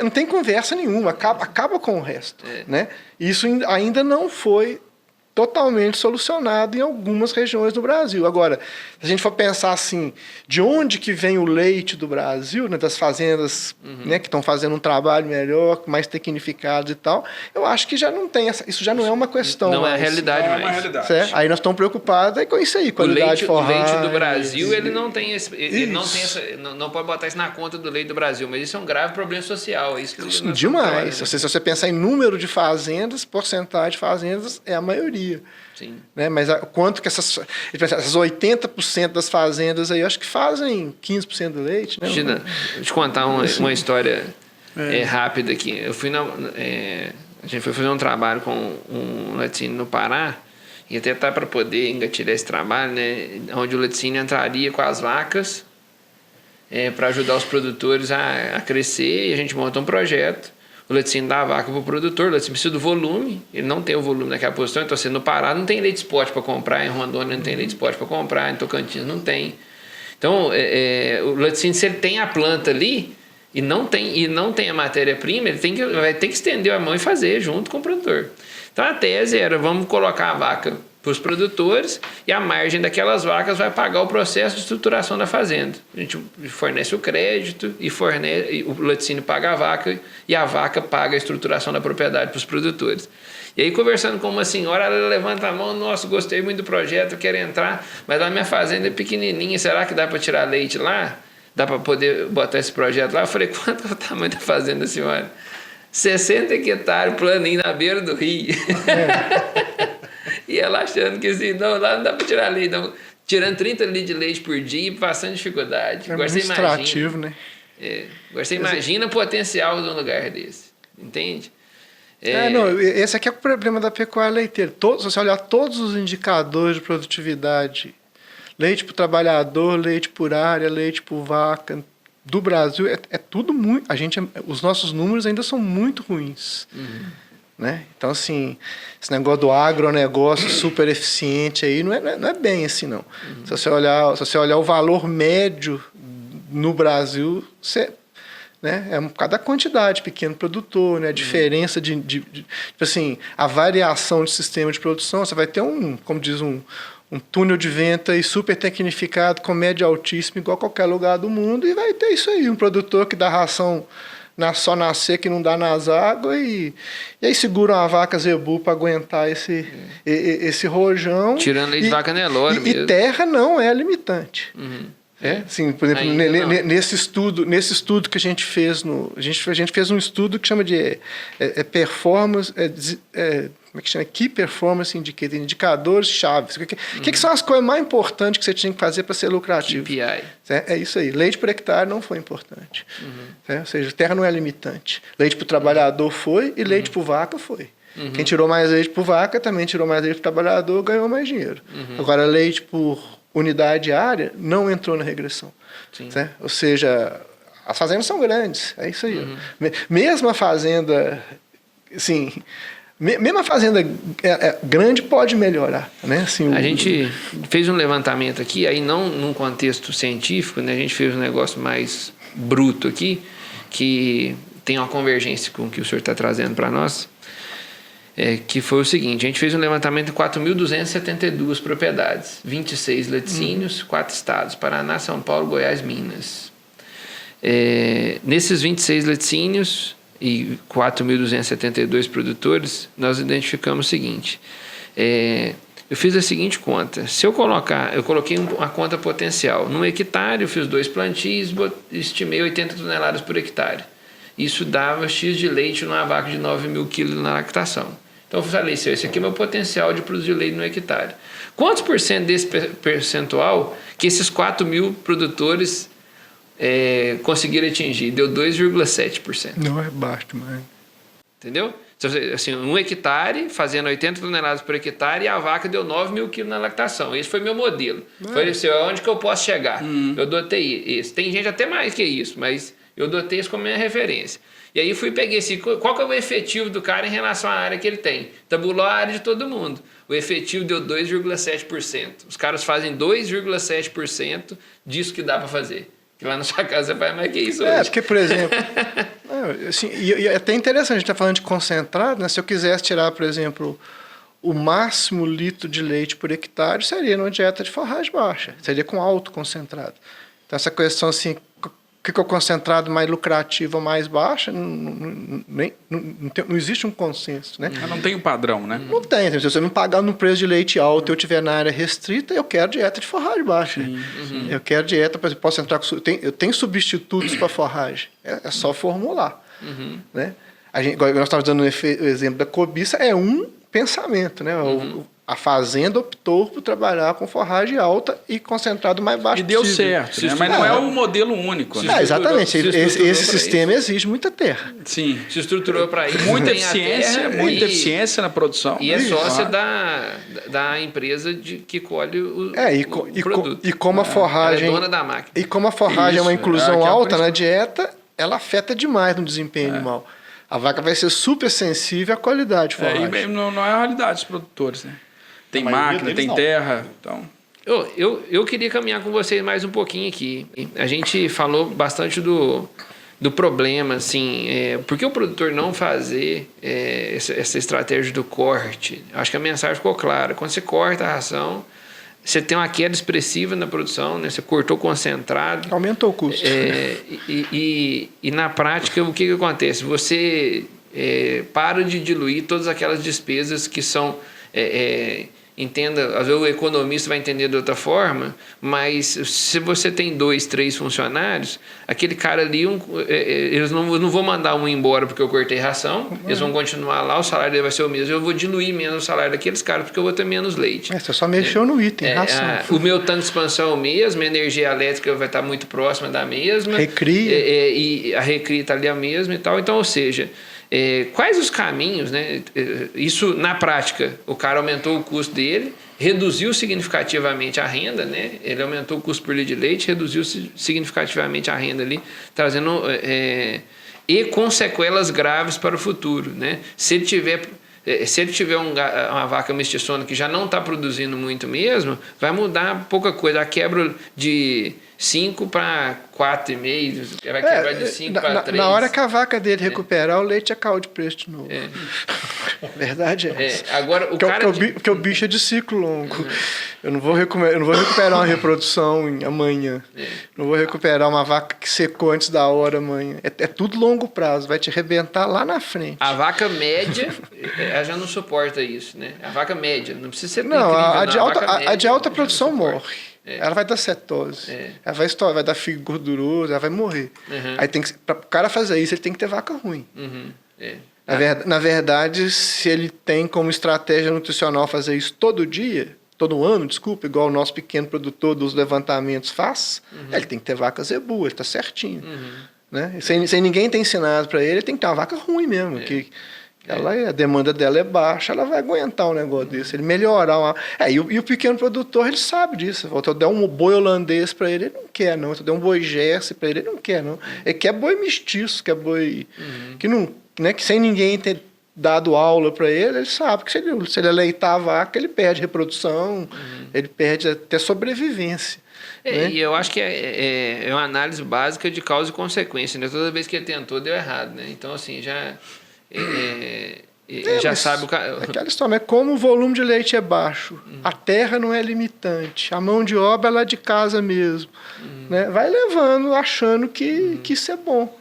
Não tem conversa nenhuma, acaba com o resto. Né? Isso ainda não foi totalmente solucionado em algumas regiões do Brasil. Agora, se a gente for pensar assim, de onde que vem o leite do Brasil, né, das fazendas, né, que estão fazendo um trabalho melhor, mais tecnificado e tal, eu acho que já não tem isso já não é uma questão não mais. É a realidade mais. É uma realidade. Certo? Aí nós estamos preocupados com isso aí, qualidade o leite do Brasil, ele não tem esse, ele não pode botar isso na conta do leite do Brasil, mas isso é um grave problema social. Isso demais. Se você pensar em número de fazendas, porcentagem de fazendas é a maioria. Sim. Né? Mas quanto que essas 80% das fazendas aí, eu acho que fazem 15% do leite. Né? Deixa eu te contar uma história rápida aqui. Eu fui a gente foi fazer um trabalho com um laticínio no Pará, e até para poder engatilhar esse trabalho, né, onde o laticínio entraria com as vacas para ajudar os produtores a crescer, e a gente monta um projeto. O laticínio dá a vaca para o produtor, o laticínio precisa do volume, ele não tem o volume naquela posição, então assim, no Pará não tem leite spot para comprar, em Rondônia não tem leite spot para comprar, em Tocantins não tem. Então, o laticínio, se ele tem a planta ali e não tem a matéria-prima, ele vai ter que estender a mão e fazer junto com o produtor. Então a tese era, vamos colocar a vaca para os produtores e a margem daquelas vacas vai pagar o processo de estruturação da fazenda. A gente fornece o crédito e o laticínio paga a vaca e a vaca paga a estruturação da propriedade para os produtores. E aí, conversando com uma senhora, ela levanta a mão, nossa, gostei muito do projeto, quero entrar, mas a minha fazenda é pequenininha, será que dá para tirar leite lá? Dá para poder botar esse projeto lá? Eu falei, quanto é o tamanho da fazenda, senhora? 60 hectares, planinho na beira do rio. E ela achando que assim, não, lá não dá para tirar leite, não. Tirando 30 litros de leite por dia e passando dificuldade. Agora você imagina, né? Agora você imagina o potencial de um lugar desse, entende? Não, esse aqui é o problema da pecuária leiteira. Se você olhar todos os indicadores de produtividade, leite por trabalhador, leite por área, leite por vaca, do Brasil, é tudo muito... os nossos números ainda são muito ruins. Né? Então, assim, esse negócio do agronegócio super eficiente aí não é bem assim, não. Se você olhar o valor médio no Brasil, né, é por causa da quantidade, pequeno produtor, né, a diferença tipo assim, a variação de sistema de produção. Você vai ter como diz, um túnel de vento aí super tecnificado, com média altíssima, igual a qualquer lugar do mundo, e vai ter isso aí, um produtor que dá ração só nascer, que não dá nas águas, e aí segura uma vaca zebu para aguentar esse rojão. Tirando leite de vaca Nelore mesmo. E terra não é limitante. Assim, por exemplo, nesse estudo que a gente fez, a gente fez um estudo que chama de performance, como é que chama? Key Performance Indicator, indicadores chaves. O que são as coisas mais importantes que você tinha que fazer para ser lucrativo? KPI. É isso aí. Leite por hectare não foi importante. Ou seja, terra não é limitante. Leite por trabalhador foi e leite por vaca foi. Quem tirou mais leite por vaca também tirou mais leite por trabalhador, ganhou mais dinheiro. Agora, leite por unidade diária não entrou na regressão. Ou seja, as fazendas são grandes. É isso aí. Mesmo a fazenda... Assim, mesmo a fazenda grande pode melhorar. Né? Assim, a gente fez um levantamento aqui, aí não num contexto científico, né? A gente fez um negócio mais bruto aqui, que tem uma convergência com o que o senhor está trazendo para nós, que foi o seguinte: a gente fez um levantamento de 4.272 propriedades, 26 laticínios, 4 estados, Paraná, São Paulo, Goiás, Minas. Nesses 26 laticínios e 4.272 produtores, nós identificamos o seguinte: eu fiz a seguinte conta. Se eu coloquei uma conta potencial. Num hectare, eu fiz 2 plantios, estimei 80 toneladas por hectare. Isso dava X de leite numa vaca de 9.000 quilos na lactação. Então eu falei, esse aqui é o meu potencial de produzir leite no hectare. Quantos por cento desse percentual que esses 4.000 produtores conseguiram atingir? Deu 2,7%. Não é baixo demais. Entendeu? Então, assim, 1 hectare, fazendo 80 toneladas por hectare, e a vaca deu 9.000 quilos na lactação. Esse foi meu modelo. Foi assim, onde que eu posso chegar? Eu dotei esse. Tem gente até mais que isso, mas eu dotei isso como minha referência. E aí peguei qual que é o efetivo do cara em relação à área que ele tem? Tabulou a área de todo mundo. O efetivo deu 2,7%. Os caras fazem 2,7% disso que dá para fazer. Que lá na sua casa você faz mais que isso hoje. Porque, por exemplo... assim, e é até interessante, a gente está falando de concentrado, né? Se eu quisesse tirar, por exemplo, o máximo litro de leite por hectare seria numa dieta de forragem baixa, seria com alto concentrado. Então, essa questão assim, o que é o concentrado mais lucrativo ou mais baixa, não existe um consenso, né? Não tem um padrão, né? Não tem. Se você me pagar no preço de leite alto e eu estiver na área restrita, eu quero dieta de forragem baixa. Eu quero dieta, por exemplo, posso entrar com... Eu tenho substitutos para forragem. É só formular. Né? Nós estávamos dando o exemplo da cobiça, é um pensamento, né? A fazenda optou por trabalhar com forragem alta e concentrado mais baixo possível. E deu certo, né? Mas não é um modelo único. Né? Exatamente. Esse sistema exige muita terra. Sim. Se estruturou para isso. Muita eficiência na produção. E é sócia da empresa que colhe o produto. E como a forragem... Ela é dona da máquina. E como a forragem é uma inclusão alta na dieta, ela afeta demais no desempenho animal. A vaca vai ser super sensível à qualidade de forragem. Não é a realidade dos produtores, né? Tem máquina, tem terra. Então... Eu queria caminhar com vocês mais um pouquinho aqui. A gente falou bastante do problema, assim, por que o produtor não fazer essa estratégia do corte? Acho que a mensagem ficou clara. Quando você corta a ração, você tem uma queda expressiva na produção, né? Você cortou concentrado. Aumentou o custo. E na prática, o que acontece? Você para de diluir todas aquelas despesas que são... entenda, às vezes o economista vai entender de outra forma, mas se você tem 2, 3 funcionários, aquele cara ali, eles não vão mandar um embora porque eu cortei ração, eles vão continuar lá, o salário dele vai ser o mesmo, eu vou diluir menos o salário daqueles caras porque eu vou ter menos leite. Você só mexeu no item, ração. O meu tanque de expansão é o mesmo, a energia elétrica vai estar muito próxima da mesma. Recria. E a recria está ali a mesma e tal. Então, ou seja... quais os caminhos, né? Isso na prática, o cara aumentou o custo dele, reduziu significativamente a renda, né? Ele aumentou o custo por litro de leite, reduziu significativamente a renda ali, trazendo e com sequelas graves para o futuro, né? Se ele tiver uma vaca mestiçona que já não está produzindo muito mesmo, vai mudar pouca coisa. A quebra de 5 para 4,5, vai quebrar de 5 para 3. Na hora que a vaca dele recuperar, o leite é caiu de preço de novo. Verdade é essa. Agora, porque o bicho é de ciclo longo. Eu não vou recuperar uma reprodução amanhã. Não vou recuperar uma vaca que secou antes da hora amanhã. É tudo longo prazo, vai te arrebentar lá na frente. A vaca média, ela já não suporta isso, né? A vaca média, não precisa ser não, a de alta produção morre. Ela vai dar cetose, ela vai dar fígado gorduroso, ela vai morrer. Aí para o cara fazer isso, ele tem que ter vaca ruim. Na verdade, se ele tem como estratégia nutricional fazer isso todo ano, igual o nosso pequeno produtor dos levantamentos faz, ele tem que ter vaca zebu, ele está certinho. Né? Sem ninguém ter ensinado para ele tem que ter uma vaca ruim mesmo, a demanda dela é baixa, ela vai aguentar um negócio desse. Ele melhorar e o pequeno produtor, ele sabe disso. Se eu der um boi holandês para ele não quer, não. Se eu der um boi Jersey para ele não quer, não. Ele quer boi mestiço, quer boi que não, né, que sem ninguém ter dado aula para ele sabe que se ele aleitar a vaca, ele perde reprodução, ele perde até sobrevivência. Né? E eu acho que é uma análise básica de causa e consequência. Né? Toda vez que ele tentou, deu errado. Né? Então, assim, já sabe aquela história, como o volume de leite é baixo, a terra não é limitante, a mão de obra é lá de casa mesmo, né? Vai levando, achando que isso é bom,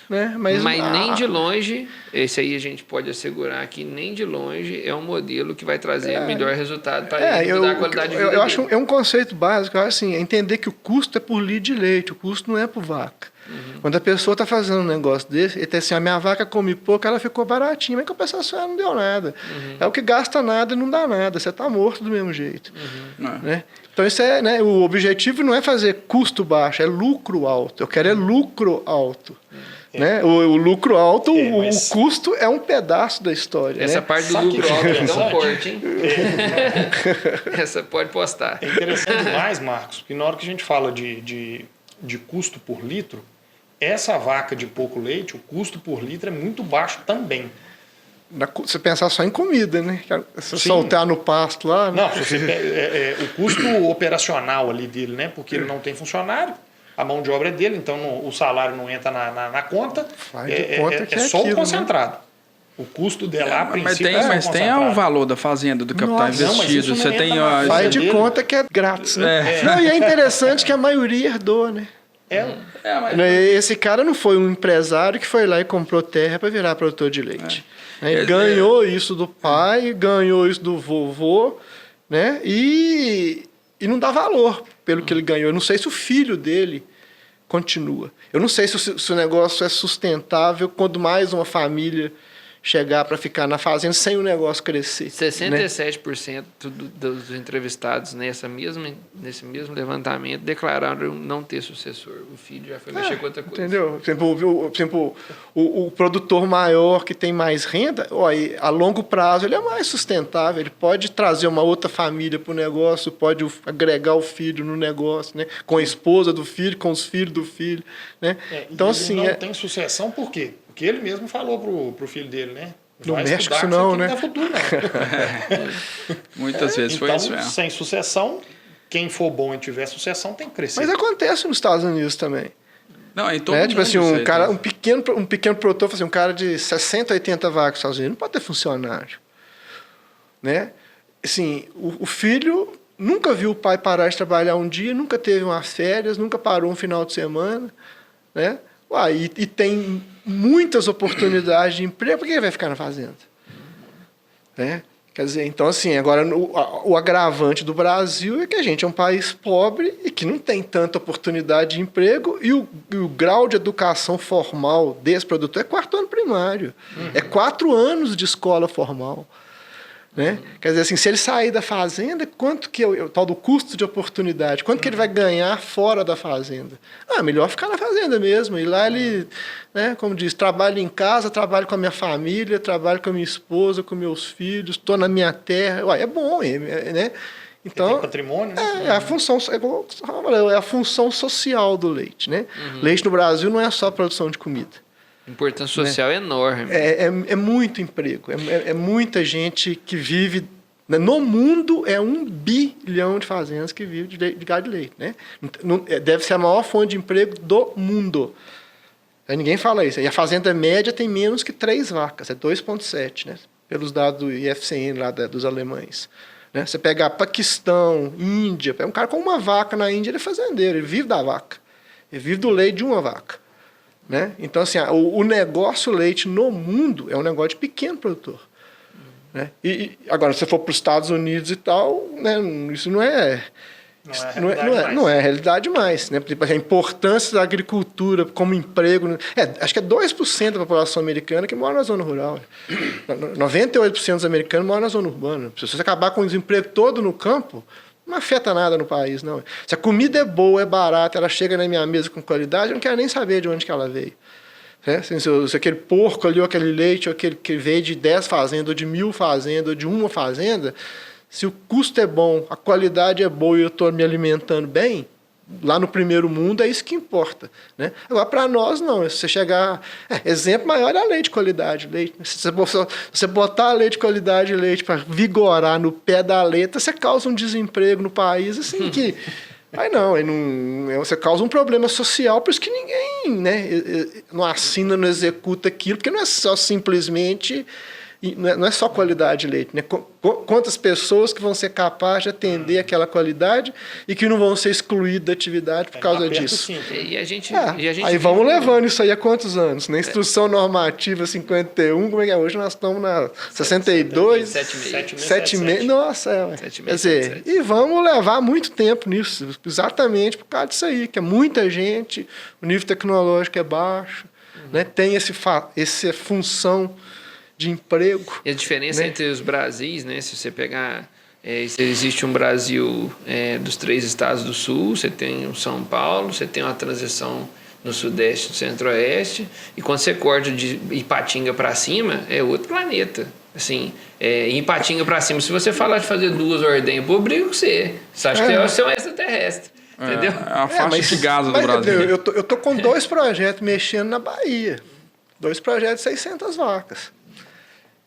né? Mas nem de longe, esse aí a gente pode assegurar que nem de longe é um modelo que vai trazer o melhor resultado para ele mudar a qualidade de vida eu acho um conceito básico, assim, é entender que o custo é por litro de leite, o custo não é por vaca. Quando a pessoa está fazendo um negócio desse, ele tem assim, a minha vaca come pouco, ela ficou baratinha, mas em compensação não deu nada. É o que gasta nada e não dá nada, você está morto do mesmo jeito. Né? Então isso né, o objetivo não é fazer custo baixo, é lucro alto. Eu quero lucro alto. Né? O lucro alto, o custo é um pedaço da história. Essa né? parte do lucro alto é tão forte, hein? Essa pode postar. É interessante demais, Marcos, porque na hora que a gente fala de custo por litro, essa vaca de pouco leite, o custo por litro é muito baixo também. Você pensar só em comida, né? Se soltar no pasto lá... Né? Não, o custo operacional ali dele, né? Porque ele não tem funcionário, a mão de obra é dele, então o salário não entra na conta, Faz de conta que é só aquilo, o concentrado. O custo dela, a princípio, mas tem o valor da fazenda, do capital investido. Você tem faz de conta que é grátis, né? Não, e é interessante que a maioria herdou, né? Esse cara não foi um empresário que foi lá e comprou terra para virar produtor de leite. Ele ganhou isso do pai, ganhou isso do vovô, né? E não dá valor pelo que ele ganhou. Eu não sei se o filho dele continua. Eu não sei se o negócio é sustentável quando mais uma família chegar para ficar na fazenda sem o negócio crescer. 67% dos entrevistados nesse mesmo levantamento declararam não ter sucessor. O filho já foi mexer com outra coisa. Entendeu? Por exemplo, o produtor maior que tem mais renda, a longo prazo ele é mais sustentável, ele pode trazer uma outra família para o negócio, pode agregar o filho no negócio, né? Com a esposa do filho, com os filhos do filho. Né? Então, assim, não tem sucessão por quê? Porque ele mesmo falou pro filho dele, né? Não mexe com isso não, né? Não é futuro, não. Muitas vezes foi isso mesmo. Sem sucessão, quem for bom e tiver sucessão tem que crescer. Mas acontece nos Estados Unidos também. Não, em todo né? mundo. Tipo assim, um pequeno produtor, assim, um cara de 60, 80 vacas nos Estados Unidos, não pode ter funcionário. Né? Assim, o filho nunca viu o pai parar de trabalhar um dia, nunca teve umas férias, nunca parou um final de semana, né? E tem muitas oportunidades de emprego, por que ele vai ficar na fazenda? Né? Quer dizer, então, assim, agora o agravante do Brasil é que a gente é um país pobre e que não tem tanta oportunidade de emprego e o grau de educação formal desse produtor é 4º ano primário. É 4 anos de escola formal. Né? Quer dizer, assim, se ele sair da fazenda, quanto que é o tal do custo de oportunidade? Quanto que ele vai ganhar fora da fazenda? Melhor ficar na fazenda mesmo. E lá ele, né, como diz, trabalho em casa, trabalho com a minha família, trabalho com a minha esposa, com meus filhos, estou na minha terra. É bom, né? Então, tem patrimônio, né? É a função social do leite. Né? Leite no Brasil não é só produção de comida. A importância social é enorme. É muito emprego, é muita gente que vive... No mundo, 1 bilhão de fazendas que vivem de gado de leite. Né? Deve ser a maior fonte de emprego do mundo. Aí ninguém fala isso. E a fazenda média tem menos que 3 vacas, é 2,7, né? Pelos dados do IFCN lá dos alemães. Né? Você pega Paquistão, Índia, um cara com uma vaca na Índia, ele é fazendeiro, ele vive da vaca. Ele vive do leite de uma vaca. Né? Então, assim, o negócio leite no mundo é um negócio de pequeno produtor. Né? E agora, se você for para os Estados Unidos e tal, né, isso não é realidade mais. Né? A importância da agricultura como emprego... acho que é 2% da população americana que mora na zona rural. 98% dos americanos moram na zona urbana. Se você acabar com o desemprego todo no campo... não afeta nada no país, não. Se a comida é boa, é barata, ela chega na minha mesa com qualidade, eu não quero nem saber de onde que ela veio. Assim, se aquele porco ali, ou aquele leite, ou aquele que veio de 10 fazendas, ou de 1000 fazendas, ou de uma fazenda, se o custo é bom, a qualidade é boa e eu estou me alimentando bem, lá no primeiro mundo é isso que importa. Né? Agora, para nós, não. Se você chegar... exemplo maior é a leite de qualidade. Leite. Se você botar a leite de qualidade para vigorar no pé da letra, você causa um desemprego no país, assim, que... você causa um problema social, por isso que ninguém, né, não assina, não executa aquilo, porque não é só simplesmente... Não é só qualidade de leite, né? Quantas pessoas que vão ser capazes de atender aquela qualidade e que não vão ser excluídas da atividade por causa disso. E a gente aí vamos levando isso aí há quantos anos? Na Instrução Normativa 51, como é que é? Hoje nós estamos na 62, 7,5. Nossa, quer dizer, e vamos levar muito tempo nisso, exatamente por causa disso aí, que é muita gente, o nível tecnológico é baixo, né? Tem essa função de emprego. E a diferença, né, entre os Brasis, né? Se você pegar... existe um Brasil dos 3 estados do Sul, você tem o São Paulo, você tem uma transição no Sudeste e no Centro-Oeste, e quando você corta de Ipatinga para cima, é outro planeta. Assim, em Ipatinga para cima, se você falar de fazer 2 ordenhas, eu brigo com você. Você acha que você é um extraterrestre. Entendeu? É a faixa de Gaza do Brasil. Eu tô com 2 projetos mexendo na Bahia. 2 projetos de 600 vacas.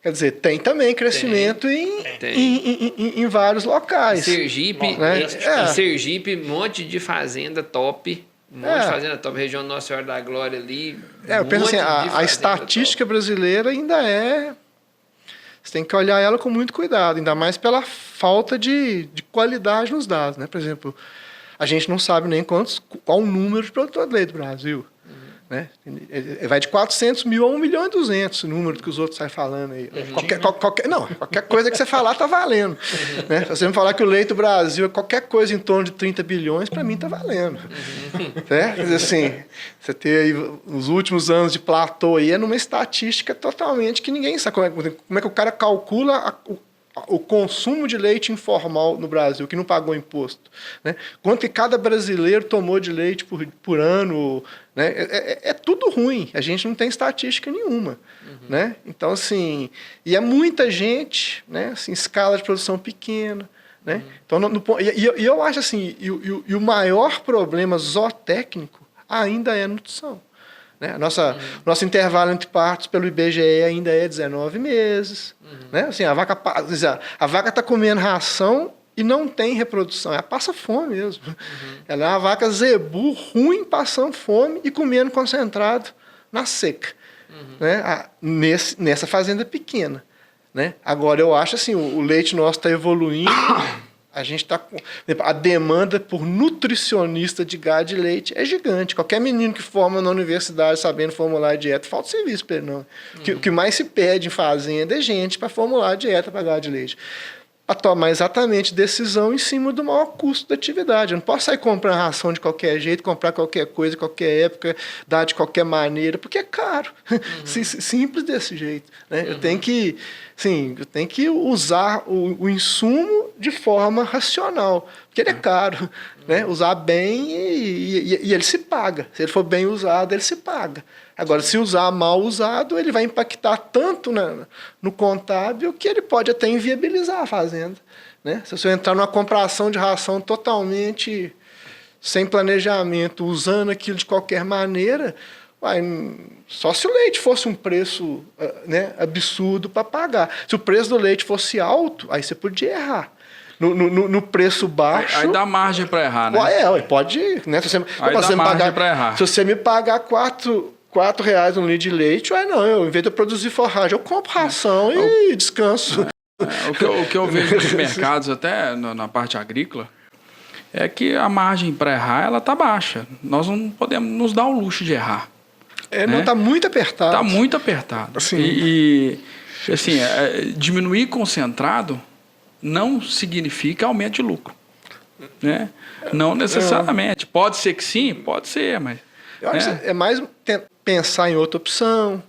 Quer dizer, tem também crescimento em vários locais. Sergipe, né? Sergipe, um monte de fazenda top, Um monte de fazenda top, região Nossa Senhora da Glória ali. Eu penso assim, a estatística brasileira ainda é... Você tem que olhar ela com muito cuidado, ainda mais pela falta de qualidade nos dados, né? Por exemplo, a gente não sabe nem qual o número de produtores de leite do Brasil. Né? Vai de 400 mil a 1 milhão e 200, o número que os outros saem falando aí. Qualquer coisa que você falar está valendo. Né? Se você me falar que o leite do Brasil é qualquer coisa em torno de 30 bilhões, para mim está valendo. Né? Quer dizer, assim, você ter aí os últimos anos de platô aí é numa estatística totalmente que ninguém sabe como é que o cara calcula o consumo de leite informal no Brasil, que não pagou imposto. Né? Quanto que cada brasileiro tomou de leite por ano. Né? É tudo ruim. A gente não tem estatística nenhuma. Né? Então, assim... E é muita gente, né? Assim, escala de produção pequena. Né? Então, e eu acho assim... E o maior problema zootécnico ainda é a nutrição. Né? Nosso intervalo entre partos pelo IBGE ainda é 19 meses. Né? Assim, a vaca está comendo ração e não tem reprodução. Ela passa fome mesmo. Ela é uma vaca zebu ruim, passando fome e comendo concentrado na seca. Né? Nessa fazenda pequena. Né? Agora, eu acho assim, o leite nosso está evoluindo... A gente está com... A demanda por nutricionista de gado e leite é gigante. Qualquer menino que forma na universidade sabendo formular a dieta, falta serviço para ele, não. O que mais se pede em fazenda é gente para formular a dieta para gado e leite. Para tomar exatamente decisão em cima do maior custo da atividade. Eu não posso sair comprando ração de qualquer jeito, comprar qualquer coisa, qualquer época, dar de qualquer maneira, porque é caro. Simples desse jeito. Né? Eu tenho que usar o insumo de forma racional, porque ele é caro. Né? Usar bem e ele se paga. Se ele for bem usado, ele se paga. Agora, se usar mal usado, ele vai impactar tanto no contábil que ele pode até inviabilizar a fazenda. Né? Se você entrar numa compração de ração totalmente sem planejamento, usando aquilo de qualquer maneira, só se o leite fosse um preço absurdo para pagar. Se o preço do leite fosse alto, aí você podia errar. No preço baixo... Aí dá margem para errar, né? Pode... Né? Se você, aí dá margem para errar. Se você me pagar R$4 um litro de leite, em vez de eu produzir forragem, eu compro ração e descanso. O que eu vejo nos mercados, até na parte agrícola, é que a margem para errar ela está baixa. Nós não podemos nos dar o luxo de errar. Não, está muito apertado. Está muito apertado. Assim. Diminuir concentrado não significa aumento de lucro. Né? Não necessariamente. Pode ser que sim, pode ser, mas... Eu acho que é mais pensar em outra opção.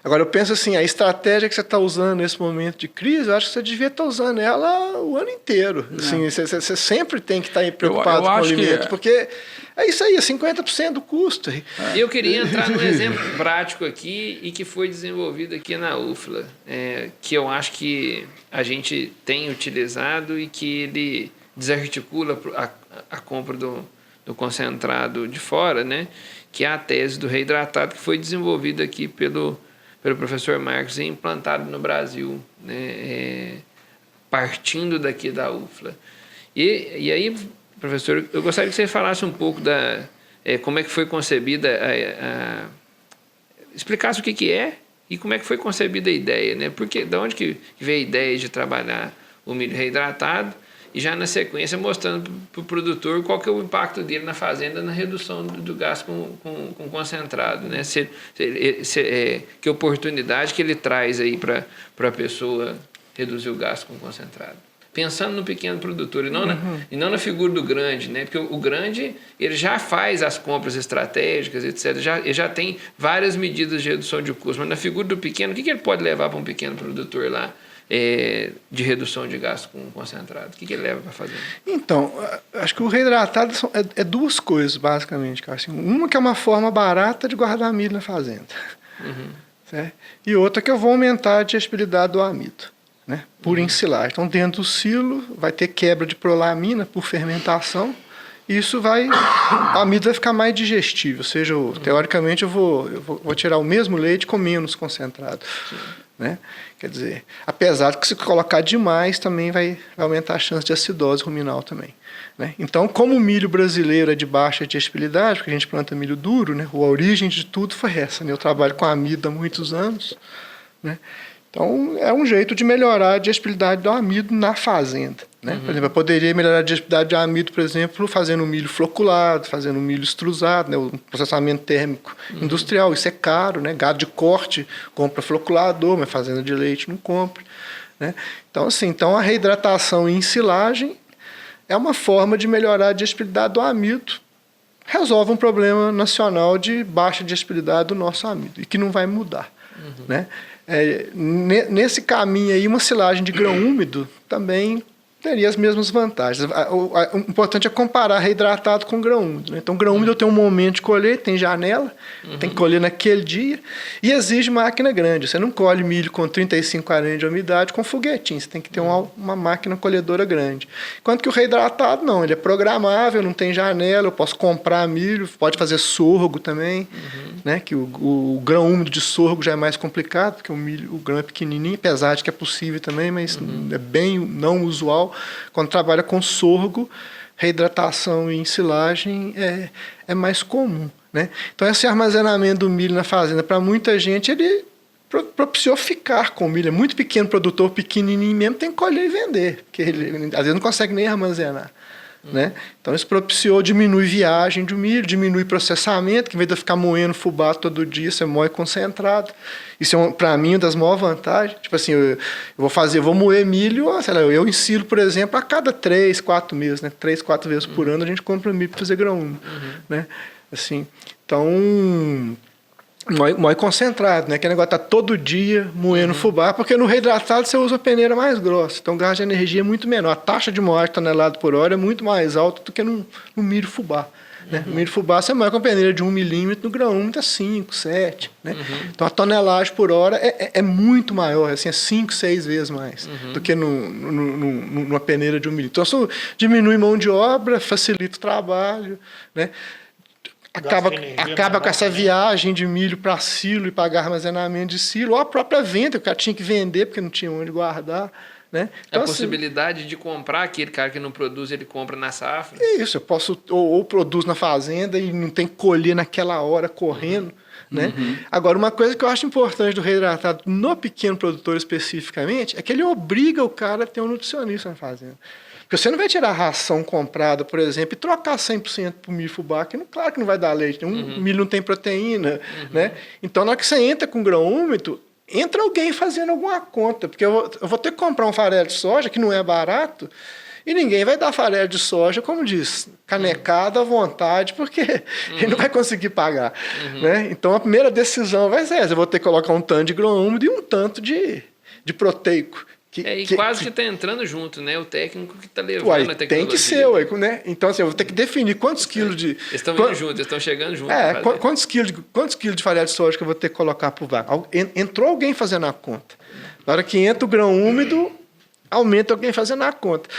Agora, eu penso assim, a estratégia que você está usando nesse momento de crise, eu acho que você devia estar usando ela o ano inteiro. Assim, você sempre tem que estar preocupado com o alimento, porque é isso aí, é 50% do custo. Eu queria entrar num exemplo prático aqui e que foi desenvolvido aqui na UFLA, que eu acho que a gente tem utilizado e que ele desarticula a compra do concentrado de fora, né? Que é a tese do reidratado, que foi desenvolvida aqui pelo professor Marcos e implantado no Brasil, né? Partindo daqui da UFLA. E aí, professor, eu gostaria que você falasse um pouco como é que foi concebida, explicasse o que é e como é que foi concebida a ideia, né? Porque de onde que veio a ideia de trabalhar o milho reidratado e já na sequência mostrando para o produtor qual que é o impacto dele na fazenda na redução do gasto com concentrado, né? Que oportunidade que ele traz aí para a pessoa reduzir o gasto com concentrado. Pensando no pequeno produtor e não na figura do grande, né? Porque o grande ele já faz as compras estratégicas, etc. Ele já tem várias medidas de redução de custo, mas na figura do pequeno, o que ele pode levar para um pequeno produtor lá? De redução de gasto com concentrado. O que ele leva para fazer? Então, acho que o reidratado é duas coisas, basicamente. Assim, uma que é uma forma barata de guardar milho na fazenda. Certo? E outra que eu vou aumentar a digestibilidade do amido, né? Por ensilagem. Então, dentro do silo, vai ter quebra de prolamina por fermentação. E isso o amido vai ficar mais digestível. Ou seja, teoricamente, eu vou tirar o mesmo leite com menos concentrado. né? Quer dizer, apesar de que se colocar demais também vai aumentar a chance de acidose ruminal também, né? Então, como o milho brasileiro é de baixa digestibilidade, porque a gente planta milho duro, né? A origem de tudo foi essa, né? Eu trabalho com amido há muitos anos, né? Então, é um jeito de melhorar a digestibilidade do amido na fazenda, né? Por exemplo, eu poderia melhorar a digestibilidade de amido, por exemplo, fazendo milho floculado, fazendo milho extrusado, né? O processamento térmico industrial. Isso é caro, né? Gado de corte compra floculador, mas fazenda de leite não compra, né? Então, assim, a reidratação em silagem é uma forma de melhorar a digestibilidade do amido. Resolve um problema nacional de baixa digestibilidade do nosso amido e que não vai mudar, né? Nesse caminho aí, uma silagem de grão úmido também teria as mesmas vantagens. O importante é comparar reidratado com grão úmido, né? Então, grão úmido eu tenho um momento de colher, tem janela, tem que colher naquele dia, e exige máquina grande. Você não colhe milho com 35-40 de umidade com foguetinho, você tem que ter uma máquina colhedora grande. Enquanto que o reidratado, não, ele é programável, não tem janela, eu posso comprar milho, pode fazer sorgo também, né? Que o grão úmido de sorgo já é mais complicado, porque o grão é pequenininho, apesar de que é possível também, mas é bem não usual. Quando trabalha com sorgo, reidratação em silagem é mais comum, né? Então, esse armazenamento do milho na fazenda, para muita gente, ele propiciou ficar com o milho. É muito pequeno, produtor pequenininho mesmo, tem que colher e vender, porque ele às vezes não consegue nem armazenar, né? Então, isso propiciou, diminui viagem do milho, diminui processamento, que em vez de ficar moendo fubá todo dia, você moe concentrado. Isso é, para mim, uma das maiores vantagens. Tipo assim, eu vou moer milho, sei lá, eu ensilo, por exemplo, a cada 3-4 meses, né? 3-4 vezes por ano a gente compra milho para fazer grão úmido, né? Assim, então, moe concentrado, né? Que negócio tá todo dia moendo fubá, porque no reidratado você usa a peneira mais grossa, então o gasto de energia é muito menor. A taxa de moagem tonelada por hora é muito mais alta do que no milho fubá, né? No milho fubá você moe com a peneira de 1 milímetro, no grão úmido é 5, 7, né? Então a tonelagem por hora é muito maior, assim, é 5, 6 vezes mais do que numa peneira de 1 milímetro. Então isso diminui mão de obra, facilita o trabalho, né? Acaba com essa viagem de milho para silo e pagar armazenamento de silo, ou a própria venda, o cara tinha que vender porque não tinha onde guardar, né? Então, a possibilidade de comprar, aquele cara que não produz, ele compra na safra. Isso, eu posso, ou produz na fazenda e não tem que colher naquela hora correndo, né? Agora, uma coisa que eu acho importante do reidratado no pequeno produtor especificamente é que ele obriga o cara a ter um nutricionista na fazenda. Porque você não vai tirar a ração comprada, por exemplo, e trocar 100% para o milho fubá, que claro que não vai dar leite. O milho não tem proteína, né? Então, na hora que você entra com grão úmido, entra alguém fazendo alguma conta. Porque eu vou ter que comprar um farelo de soja, que não é barato, e ninguém vai dar farelo de soja, como diz, canecado à vontade, porque ele não vai conseguir pagar, né? Então, a primeira decisão vai ser essa. Eu vou ter que colocar um tanto de grão úmido e um tanto de proteico. Quase que está entrando junto, né? O técnico que está levando a tecnologia. Tem que ser, né? Então, assim, eu vou ter que definir quantos quilos de... Eles estão indo juntos, eles estão chegando juntos. Quantos quilos de farelo de soja que eu vou ter que colocar por vaca? Entrou alguém fazendo a conta. Na hora que entra o grão úmido, aumenta alguém fazendo a conta.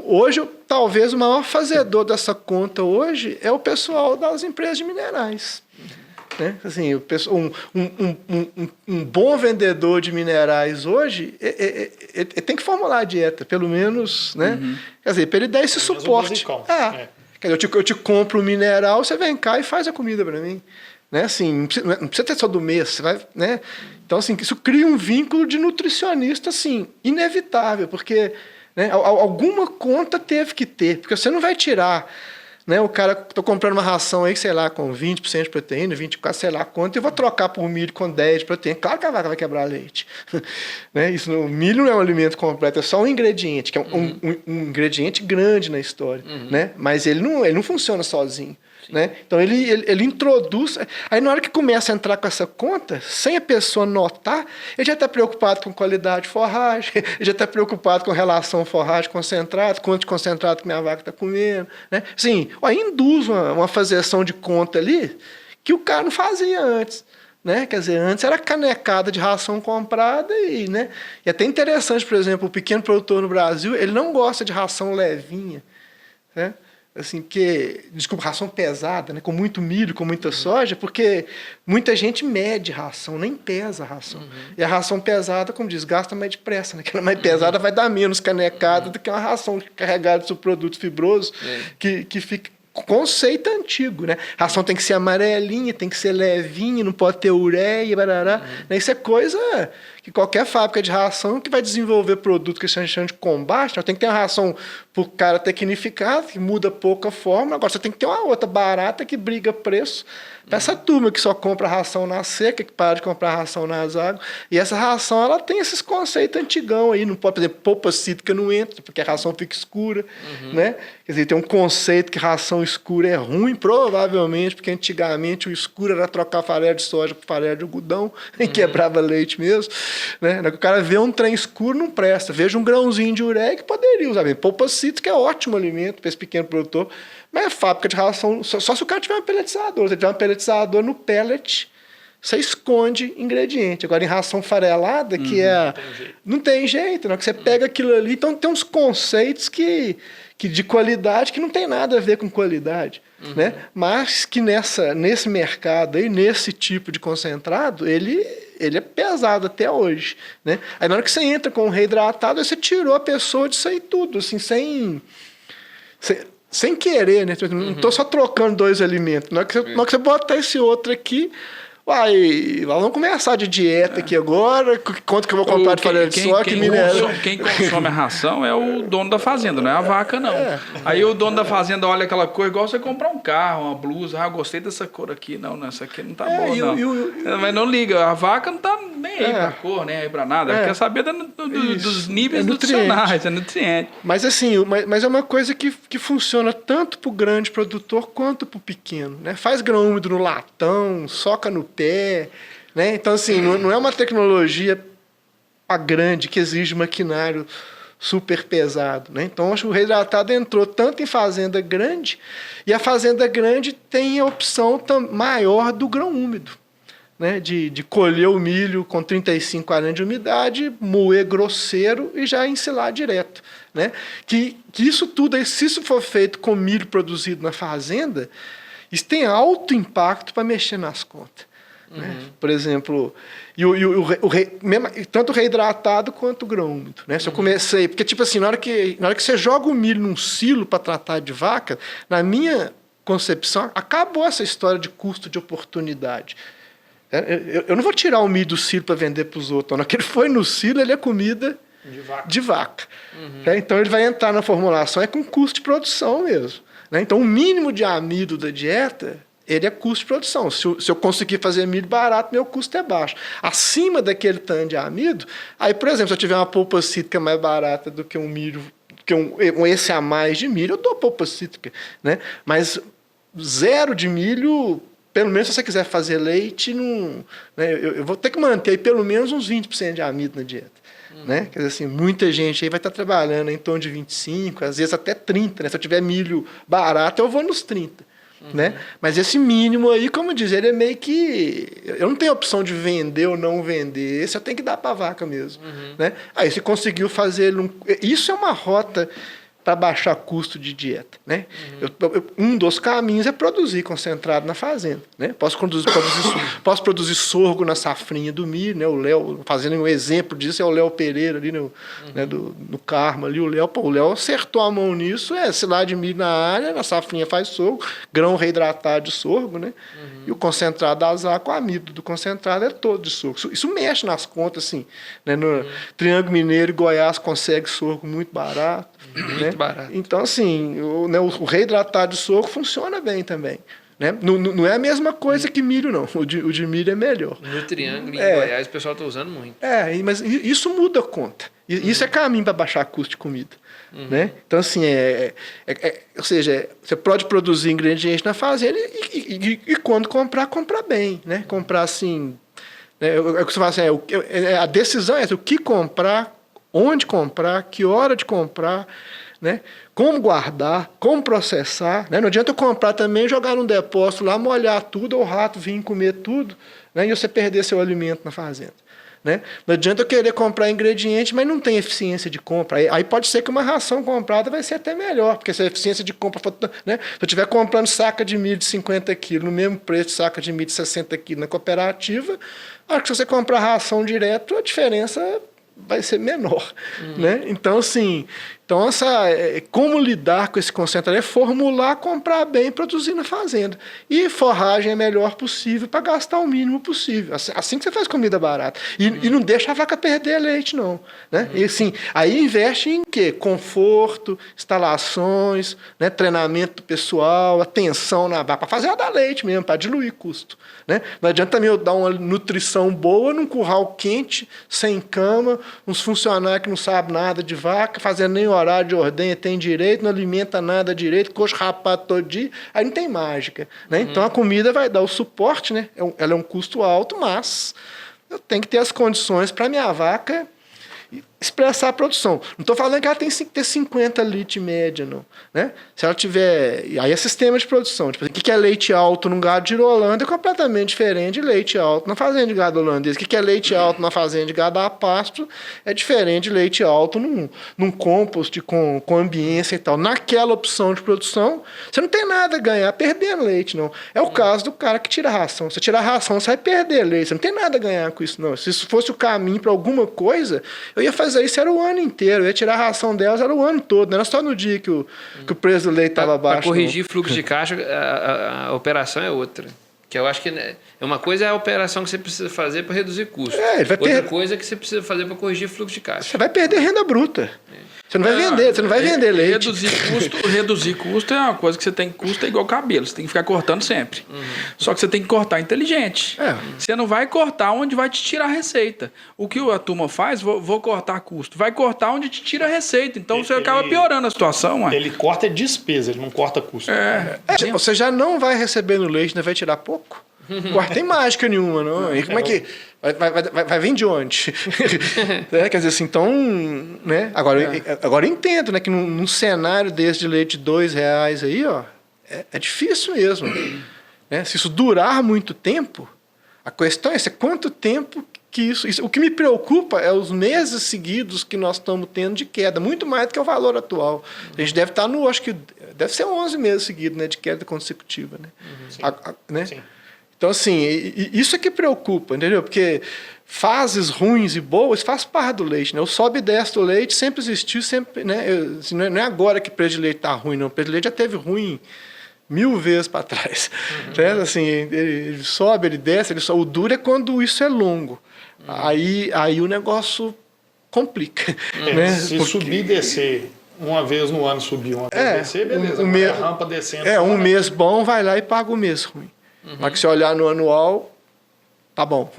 Hoje, talvez o maior fazedor dessa conta hoje é o pessoal das empresas de minerais. Né? Assim, um bom vendedor de minerais hoje tem que formular a dieta, pelo menos, né? Quer dizer, para ele dar esse suporte. Quer dizer, eu te compro o mineral, você vem cá e faz a comida para mim. Né? Assim, não precisa ter só do mês, você vai, né? Então, assim, isso cria um vínculo de nutricionista, assim, inevitável, porque, né, alguma conta teve que ter, porque você não vai tirar... Né, o cara, estou comprando uma ração aí, sei lá, com 20% de proteína, 24%, sei lá quanto, e vou trocar por milho com 10% de proteína. Claro que a vaca vai quebrar leite. Né, o milho não é um alimento completo, é só um ingrediente, que é um ingrediente grande na história. Né, mas ele não funciona sozinho. Né? Então ele introduz. Aí na hora que começa a entrar com essa conta, sem a pessoa notar, ele já está preocupado com qualidade de forragem, ele já está preocupado com relação forragem-concentrado, quanto de concentrado que minha vaca está comendo. Né? Assim, aí induz uma fazeção de conta ali que o cara não fazia antes. Né? Quer dizer, antes era canecada de ração comprada né? E até interessante, por exemplo, o pequeno produtor no Brasil, ele não gosta de ração levinha. Né? assim, desculpa, ração pesada, né, com muito milho, com muita soja, porque muita gente mede ração, nem pesa a ração. E a ração pesada, como diz, gasta mais depressa, né? Aquela mais pesada vai dar menos canecada do que uma ração carregada de subproduto fibroso que fica conceito antigo, né? Ração tem que ser amarelinha, tem que ser levinha, não pode ter ureia, barará. Isso é coisa que qualquer fábrica de ração que vai desenvolver produto que estão chamando de combate, tem que ter uma ração por cara tecnificado, que muda pouca forma. Agora você tem que ter uma outra barata que briga preço. Para essa turma que só compra ração na seca, que para de comprar ração nas águas. E essa ração, ela tem esses conceitos antigão aí. Não pode, por exemplo, polpa cítrica não entra, porque a ração fica escura. Né? Quer dizer, tem um conceito que ração escura é ruim, provavelmente, porque antigamente o escuro era trocar farelo de soja por farelo de algodão, e quebrava leite mesmo. Né? O cara vê um trem escuro, não presta. Veja um grãozinho de ureia que poderia usar. Polpa cítrica é ótimo alimento para esse pequeno produtor, mas a fábrica de ração, só se o cara tiver um pelletizador. Se tiver um pelletizador no pellet, você esconde ingrediente. Agora, em ração farelada, que não tem jeito, não. Que você pega aquilo ali. Então, tem uns conceitos que de qualidade que não tem nada a ver com qualidade. Né? Mas que nesse mercado aí, nesse tipo de concentrado, ele é pesado até hoje. Né? Aí, na hora que você entra com o reidratado, você tirou a pessoa disso aí tudo, assim, sem querer, né? Não estou só trocando dois alimentos. Na hora que você botar esse outro aqui, vamos começar de dieta aqui agora. Quanto que eu vou comprar de farelo de soja? Quem consome a ração é o dono da fazenda, não é a vaca, não. Aí o dono da fazenda olha aquela cor, igual você comprar um carro, uma blusa. Eu gostei dessa cor aqui. Não, essa aqui não tá boa, não. Mas não liga, a vaca não tá nem aí pra cor, nem aí pra nada. Ela quer saber dos níveis nutricionais, é nutriente. Mas assim, mas é uma coisa que funciona tanto pro grande produtor quanto pro pequeno. Né? Faz grão úmido no latão, soca no pé, né? Então, assim, não é uma tecnologia grande que exige maquinário super pesado, né? Então, acho que o reidratado entrou tanto em fazenda grande, e a fazenda grande tem a opção maior do grão úmido, né? De colher o milho com 35, 40 de umidade, moer grosseiro e já ensilar direto, né? Que isso tudo, se isso for feito com milho produzido na fazenda, isso tem alto impacto para mexer nas contas. Né? Por exemplo, tanto o reidratado quanto o grão úmido. Né? Se eu comecei, porque tipo assim, na hora que você joga o milho num silo para tratar de vaca, na minha concepção, acabou essa história de custo de oportunidade. Eu não vou tirar o milho do silo para vender para os outros. Na hora que ele foi no silo, ele é comida de vaca. Então ele vai entrar na formulação com custo de produção mesmo. Né? Então o mínimo de amido da dieta, ele é custo de produção. Se eu conseguir fazer milho barato, meu custo é baixo. Acima daquele tanto de amido, aí, por exemplo, se eu tiver uma polpa cítrica mais barata do que um milho, que esse a mais de milho, eu dou polpa cítrica. Né? Mas 0 de milho, pelo menos se você quiser fazer leite, né, eu vou ter que manter pelo menos uns 20% de amido na dieta. Né? Quer dizer assim, muita gente aí vai estar trabalhando em torno de 25%, às vezes até 30%. Né? Se eu tiver milho barato, eu vou nos 30%. Né? Mas esse mínimo aí, como diz, ele é meio que... Eu não tenho opção de vender ou não vender. Esse eu tenho que dar para a vaca mesmo. Né? Aí você conseguiu fazer... Isso é uma rota para baixar custo de dieta. Né? Um dos caminhos é produzir concentrado na fazenda. Né? Posso produzir sorgo na safrinha do milho. Né? O Léo, fazendo um exemplo disso, é o Léo Pereira ali né, no Carmo. Ali, o Léo acertou a mão nisso, silagem de milho na área, na safrinha faz sorgo, grão reidratado de sorgo, né? E o concentrado da azar com amido do concentrado é todo de sorgo. Isso mexe nas contas, assim. Né? No Triângulo Mineiro e Goiás consegue sorgo muito barato. Muito barato. Então, assim, o reidratado de sorgo funciona bem também. Né? Não é a mesma coisa que milho, não. O de milho é melhor. No Triângulo, em Goiás, o pessoal está usando muito. Mas isso muda a conta. Isso é caminho para baixar custo de comida. Né? Então, assim, ou seja, você pode produzir ingredientes na fazenda e quando comprar bem. Né? Comprar, assim... Né? O que você fala assim, a decisão é o que comprar, onde comprar, que hora de comprar, né? Como guardar, como processar. Né? Não adianta eu comprar também, jogar num depósito lá, molhar tudo, ou o rato vir comer tudo, né? E você perder seu alimento na fazenda. Né? Não adianta eu querer comprar ingrediente, mas não tem eficiência de compra. Aí pode ser que uma ração comprada vai ser até melhor, porque se a eficiência de compra for, né? Se eu estiver comprando saca de milho de 50 quilos, no mesmo preço de saca de milho de 60 quilos na cooperativa, acho que se você comprar ração direto, a diferença vai ser menor. Né? Então, assim, como lidar com esse concentrador é formular, comprar bem, produzir na fazenda. E forragem é melhor possível para gastar o mínimo possível. Assim que você faz comida barata. E não deixa a vaca perder leite, não. Né? E, assim, aí investe em quê? Conforto, instalações, né? Treinamento pessoal, atenção na vaca, para fazer ela dar leite mesmo, para diluir custo. Né? Não adianta também eu dar uma nutrição boa num curral quente, sem cama, uns funcionários que não sabem nada de vaca, fazendo nem horário de ordenha, tem direito, não alimenta nada direito, coxo rapado todo dia, aí não tem mágica. Né? Então a comida vai dar o suporte, né? Ela é um custo alto, mas eu tenho que ter as condições para minha vaca expressar a produção. Não estou falando que ela tem que ter 50 litros de média, não. Né? Se ela tiver... Aí é sistema de produção. Tipo, o que é leite alto num gado de Irolanda é completamente diferente de leite alto na fazenda de gado holandês. O que é leite alto na fazenda de gado a pasto é diferente de leite alto num compost com ambiência e tal. Naquela opção de produção, você não tem nada a ganhar perdendo leite, não. É o caso do cara que tira a ração. Você tira a ração, você vai perder leite. Você não tem nada a ganhar com isso, não. Se isso fosse o caminho para alguma coisa, eu ia fazer isso era o ano inteiro. Eu ia tirar a ração delas era o ano todo. Não era só no dia que o preço do leite estava baixo. Para corrigir fluxo de caixa, a operação é outra. Que eu acho que é uma coisa é a operação que você precisa fazer para reduzir custo. Outra coisa é que você precisa fazer para corrigir fluxo de caixa. Você vai perder renda bruta. Você não vai vender, você não vai vender leite. Reduzir custo é uma coisa que você tem custo é igual cabelo, você tem que ficar cortando sempre. Só que você tem que cortar inteligente. Você não vai cortar onde vai te tirar a receita. O que a turma faz, vou cortar custo. Vai cortar onde te tira a receita. Então você acaba piorando a situação. Ele corta despesa, ele não corta custo. Você já não vai receber no leite, né? Vai tirar pouco. Não tem mágica nenhuma, não. E como é que... Vai vir de onde? Quer dizer assim, então... Né? Agora eu entendo, né, que num cenário desse de leite de R$2 aí, ó, é difícil mesmo. Né? Se isso durar muito tempo, a questão é quanto tempo que isso... O que me preocupa é os meses seguidos que nós estamos tendo de queda, muito mais do que o valor atual. A gente deve estar acho que deve ser 11 meses seguidos, né, de queda consecutiva. Né? Sim. Né? Sim. Então, assim, isso é que preocupa, entendeu? Porque fases ruins e boas faz parte do leite, né? O sobe e desce do leite sempre existiu, sempre, né? Não é agora que o preço de leite está ruim, não. O preço de leite já teve ruim 1000 vezes para trás. Né? Assim, ele sobe, ele desce, o duro é quando isso é longo. Aí o negócio complica. Né? Se subir e descer... Uma vez no ano subir, uma vez descer, beleza. A rampa descendo. Um mês bom, vai lá e paga o mês ruim. Mas que se olhar no anual, tá bom.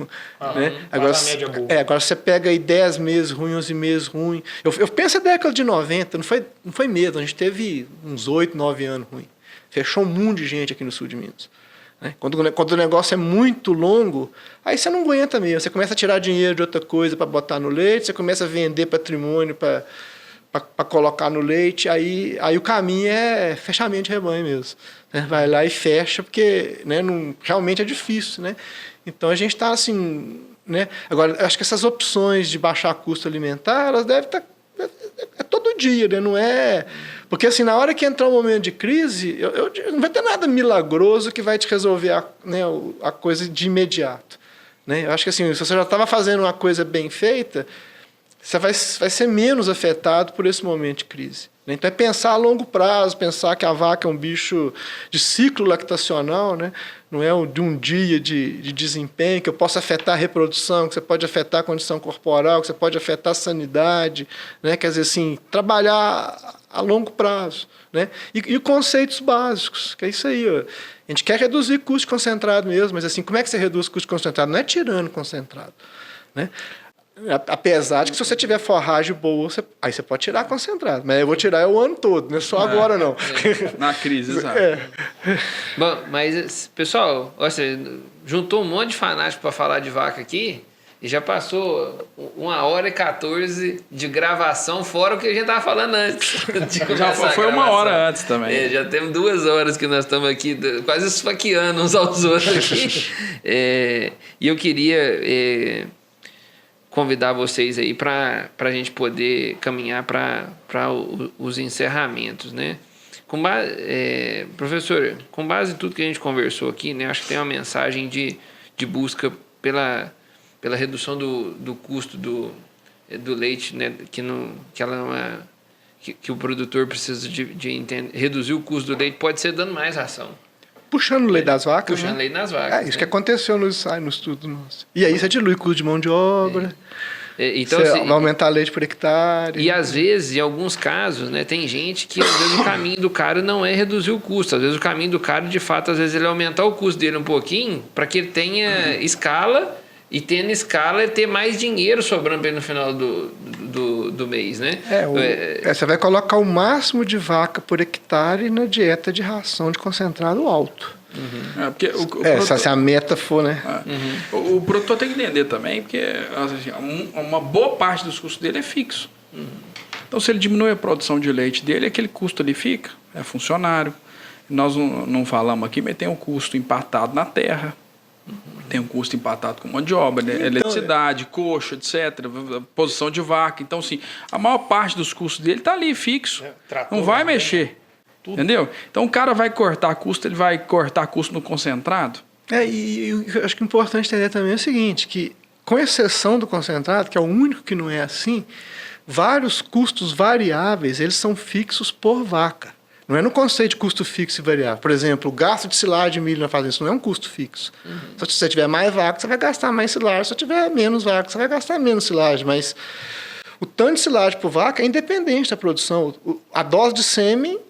Né? Agora você pega aí 10 meses ruim, 11 meses ruim. Eu penso na década de 90, não foi mesmo. A gente teve uns 8, 9 anos ruim. Fechou um monte de gente aqui no sul de Minas. Né? Quando o negócio é muito longo, aí você não aguenta mesmo. Você começa a tirar dinheiro de outra coisa para botar no leite, você começa a vender patrimônio para colocar no leite, aí o caminho é fechamento de rebanho mesmo. Né? Vai lá e fecha, porque, né, realmente é difícil. Né? Então a gente está assim... Né? Agora, acho que essas opções de baixar custo alimentar, elas devem estar... É todo dia, né? Não é... Porque assim, na hora que entrar um momento de crise, não vai ter nada milagroso que vai te resolver a coisa de imediato. Né? Eu acho que assim, se você já estava fazendo uma coisa bem feita, você vai ser menos afetado por esse momento de crise. Então é pensar a longo prazo, pensar que a vaca é um bicho de ciclo lactacional, né? Não é de um dia de desempenho, que eu posso afetar a reprodução, que você pode afetar a condição corporal, que você pode afetar a sanidade. Né? Quer dizer, assim, trabalhar a longo prazo. Né? E conceitos básicos, que é isso aí. Ó. A gente quer reduzir custo concentrado mesmo, mas assim, como é que você reduz custo concentrado? Não é tirando concentrado. Né? Apesar de que se você tiver forragem boa, aí você pode tirar concentrado. Mas eu vou tirar o ano todo, não é só agora, não. Na crise, exato. Bom, mas, pessoal, você juntou um monte de fanático para falar de vaca aqui e já passou 1h14 de gravação, fora o que a gente estava falando antes. Já foi 1 hora antes também. Já temos 2 horas que nós estamos aqui, quase esfaqueando uns aos outros aqui. E eu queria... convidar vocês aí para a gente poder caminhar para os encerramentos, né? Professor, com base em tudo que a gente conversou aqui, né, acho que tem uma mensagem de busca pela redução do custo do leite, né, que o produtor precisa de entender, reduzir o custo do leite, pode ser dando mais ração. Puxando o leite das vacas. Puxando leite nas vacas. Isso, né? Que aconteceu no estudo nosso. E aí você dilui o custo de mão de obra. Então, você vai aumentar leite por hectare. E às vezes, em alguns casos, né, tem gente que às vezes o caminho do cara não é reduzir o custo. Às vezes o caminho do cara, de fato, às vezes ele é aumentar o custo dele um pouquinho para que ele tenha escala. E tendo escala, ter mais dinheiro sobrando para ele no final do mês, né? Você vai colocar o máximo de vaca por hectare na dieta de ração de concentrado alto. Porque se a meta for, né? O produtor tem que entender também, porque assim, uma boa parte dos custos dele é fixo. Então, se ele diminui a produção de leite dele, aquele custo ali fica, é funcionário. Nós não falamos aqui, mas tem um custo empatado na terra. Tem um custo empatado com mão de obra, né? Eletricidade, coxa, etc., posição de vaca. Então, assim, a maior parte dos custos dele está ali, fixo. Não vai mexer. Tudo. Entendeu? Então, o cara vai cortar custo, ele vai cortar custo no concentrado. E eu acho que é importante entender também o seguinte, que com exceção do concentrado, que é o único que não é assim, vários custos variáveis, eles são fixos por vaca. Não é no conceito de custo fixo e variável. Por exemplo, o gasto de silagem de milho na fazenda, isso não é um custo fixo. Se você tiver mais vaca, você vai gastar mais silagem. Se você tiver menos vaca, você vai gastar menos silagem. Mas o tanto de silagem por vaca é independente da produção. A dose de sêmen,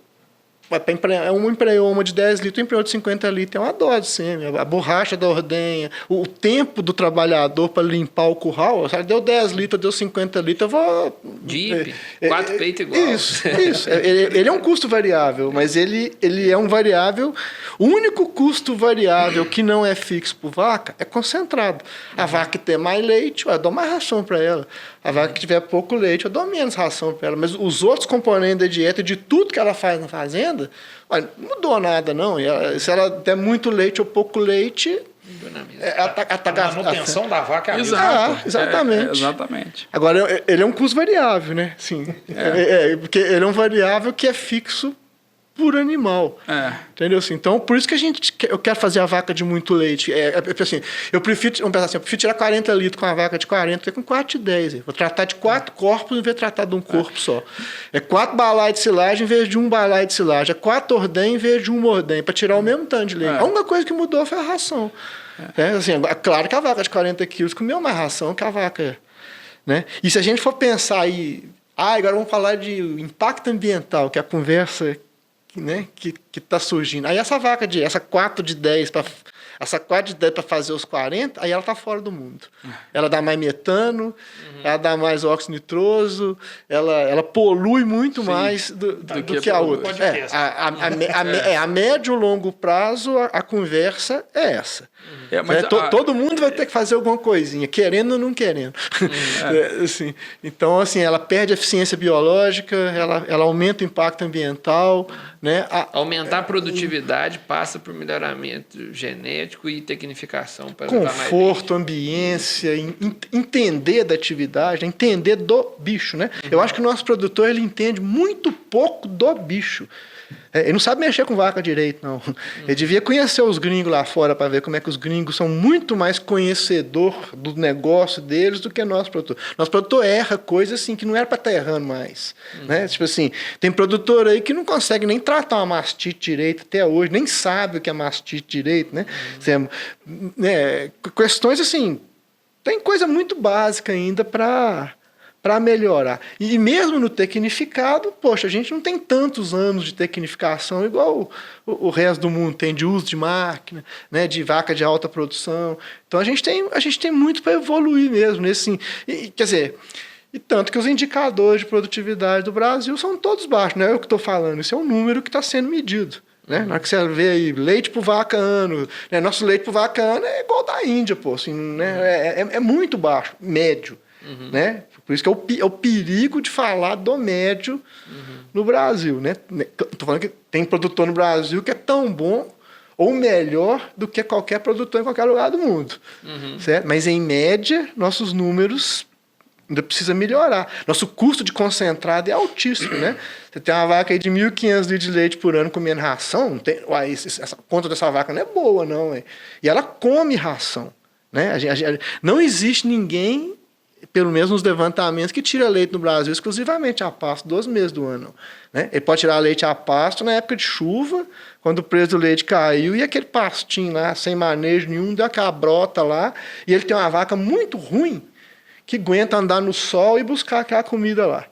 um emprenhou uma de 10 litros, um emprenhou de 50 litros, é uma dose de sêmen. A borracha da ordenha, o tempo do trabalhador para limpar o curral, sabe, deu 10 litros, deu 50 litros, eu vou... DIP, 4 peitos igual. Isso. Ele é um custo variável, mas ele é um variável... O único custo variável que não é fixo por vaca é concentrado. A vaca que tem mais leite, eu dou mais ração para ela. A vaca que tiver pouco leite, eu dou menos ração para ela. Mas os outros componentes da dieta, de tudo que ela faz na fazenda, olha, não mudou nada, não. Se ela der muito leite ou pouco leite... A manutenção da vaca é a mesma. Exatamente. Exatamente. Agora, ele é um custo variável, né? Sim. Porque ele é um variável que é fixo por animal. Entendeu? Assim, então, por isso que eu quero fazer a vaca de muito leite. Assim, eu prefiro tirar 40 litros com a vaca de 40, com 4 de 10. Vou tratar de 4 corpos em vez de tratar de um corpo só. É 4 balai de silagem em vez de um balai de silagem. É 4 ordenhas em vez de um ordenha, para tirar o mesmo tanto de leite. A única coisa que mudou foi a ração. Assim, claro que a vaca de 40 quilos comeu mais ração que a vaca. Né? E se a gente for pensar aí... agora vamos falar de impacto ambiental, que é a conversa... Né, que está surgindo. Aí essa 4 de 10 para fazer os 40, aí ela está fora do mundo. Ela dá mais metano, ela dá mais óxido nitroso, ela polui muito mais do que a outra. A médio e longo prazo, a conversa é essa. Todo mundo vai ter que fazer alguma coisinha, querendo ou não querendo. Assim, então, assim, ela perde a eficiência biológica, ela aumenta o impacto ambiental. Né? Aumentar a produtividade passa por melhoramento genético e tecnificação. Para conforto, ambiência, entender da atividade, entender do bicho. Né? Eu acho que o nosso produtor ele entende muito pouco do bicho. Ele não sabe mexer com vaca direito, não. Ele devia conhecer os gringos lá fora para ver como é que os gringos são muito mais conhecedor do negócio deles do que nosso produtor. Nosso produtor erra coisas assim que não era para estar errando mais. Né? Tipo assim, tem produtor aí que não consegue nem tratar uma mastite direito até hoje, nem sabe o que é mastite direito. Né? Questões assim, tem coisa muito básica ainda para melhorar. E mesmo no tecnificado, poxa, a gente não tem tantos anos de tecnificação igual o resto do mundo tem, de uso de máquina, né, de vaca de alta produção. Então a gente tem muito para evoluir mesmo. Quer dizer, e tanto que os indicadores de produtividade do Brasil são todos baixos, não é eu que estou falando, isso é um número que está sendo medido. Né? Na hora que você vê aí, leite por vaca ano, né? Nosso leite por vaca ano é igual da Índia, pô, assim, né? É muito baixo, médio. Né? Por isso que é o perigo de falar do médio no Brasil. Né? Estou falando que tem produtor no Brasil que é tão bom ou melhor do que qualquer produtor em qualquer lugar do mundo. Certo? Mas, em média, nossos números ainda precisa melhorar. Nosso custo de concentrado é altíssimo, né? Você tem uma vaca aí de 1.500 litros de leite por ano comendo ração, não tem, essa conta dessa vaca não é boa, não. Ué. E ela come ração. Né? Não existe ninguém, pelo menos nos levantamentos, que tira leite no Brasil exclusivamente a pasto 12 meses do ano. Né? Ele pode tirar leite a pasto na época de chuva, quando o preço do leite caiu, e aquele pastinho lá, sem manejo nenhum, deu aquela brota lá, e ele tem uma vaca muito ruim, que aguenta andar no sol e buscar aquela comida lá.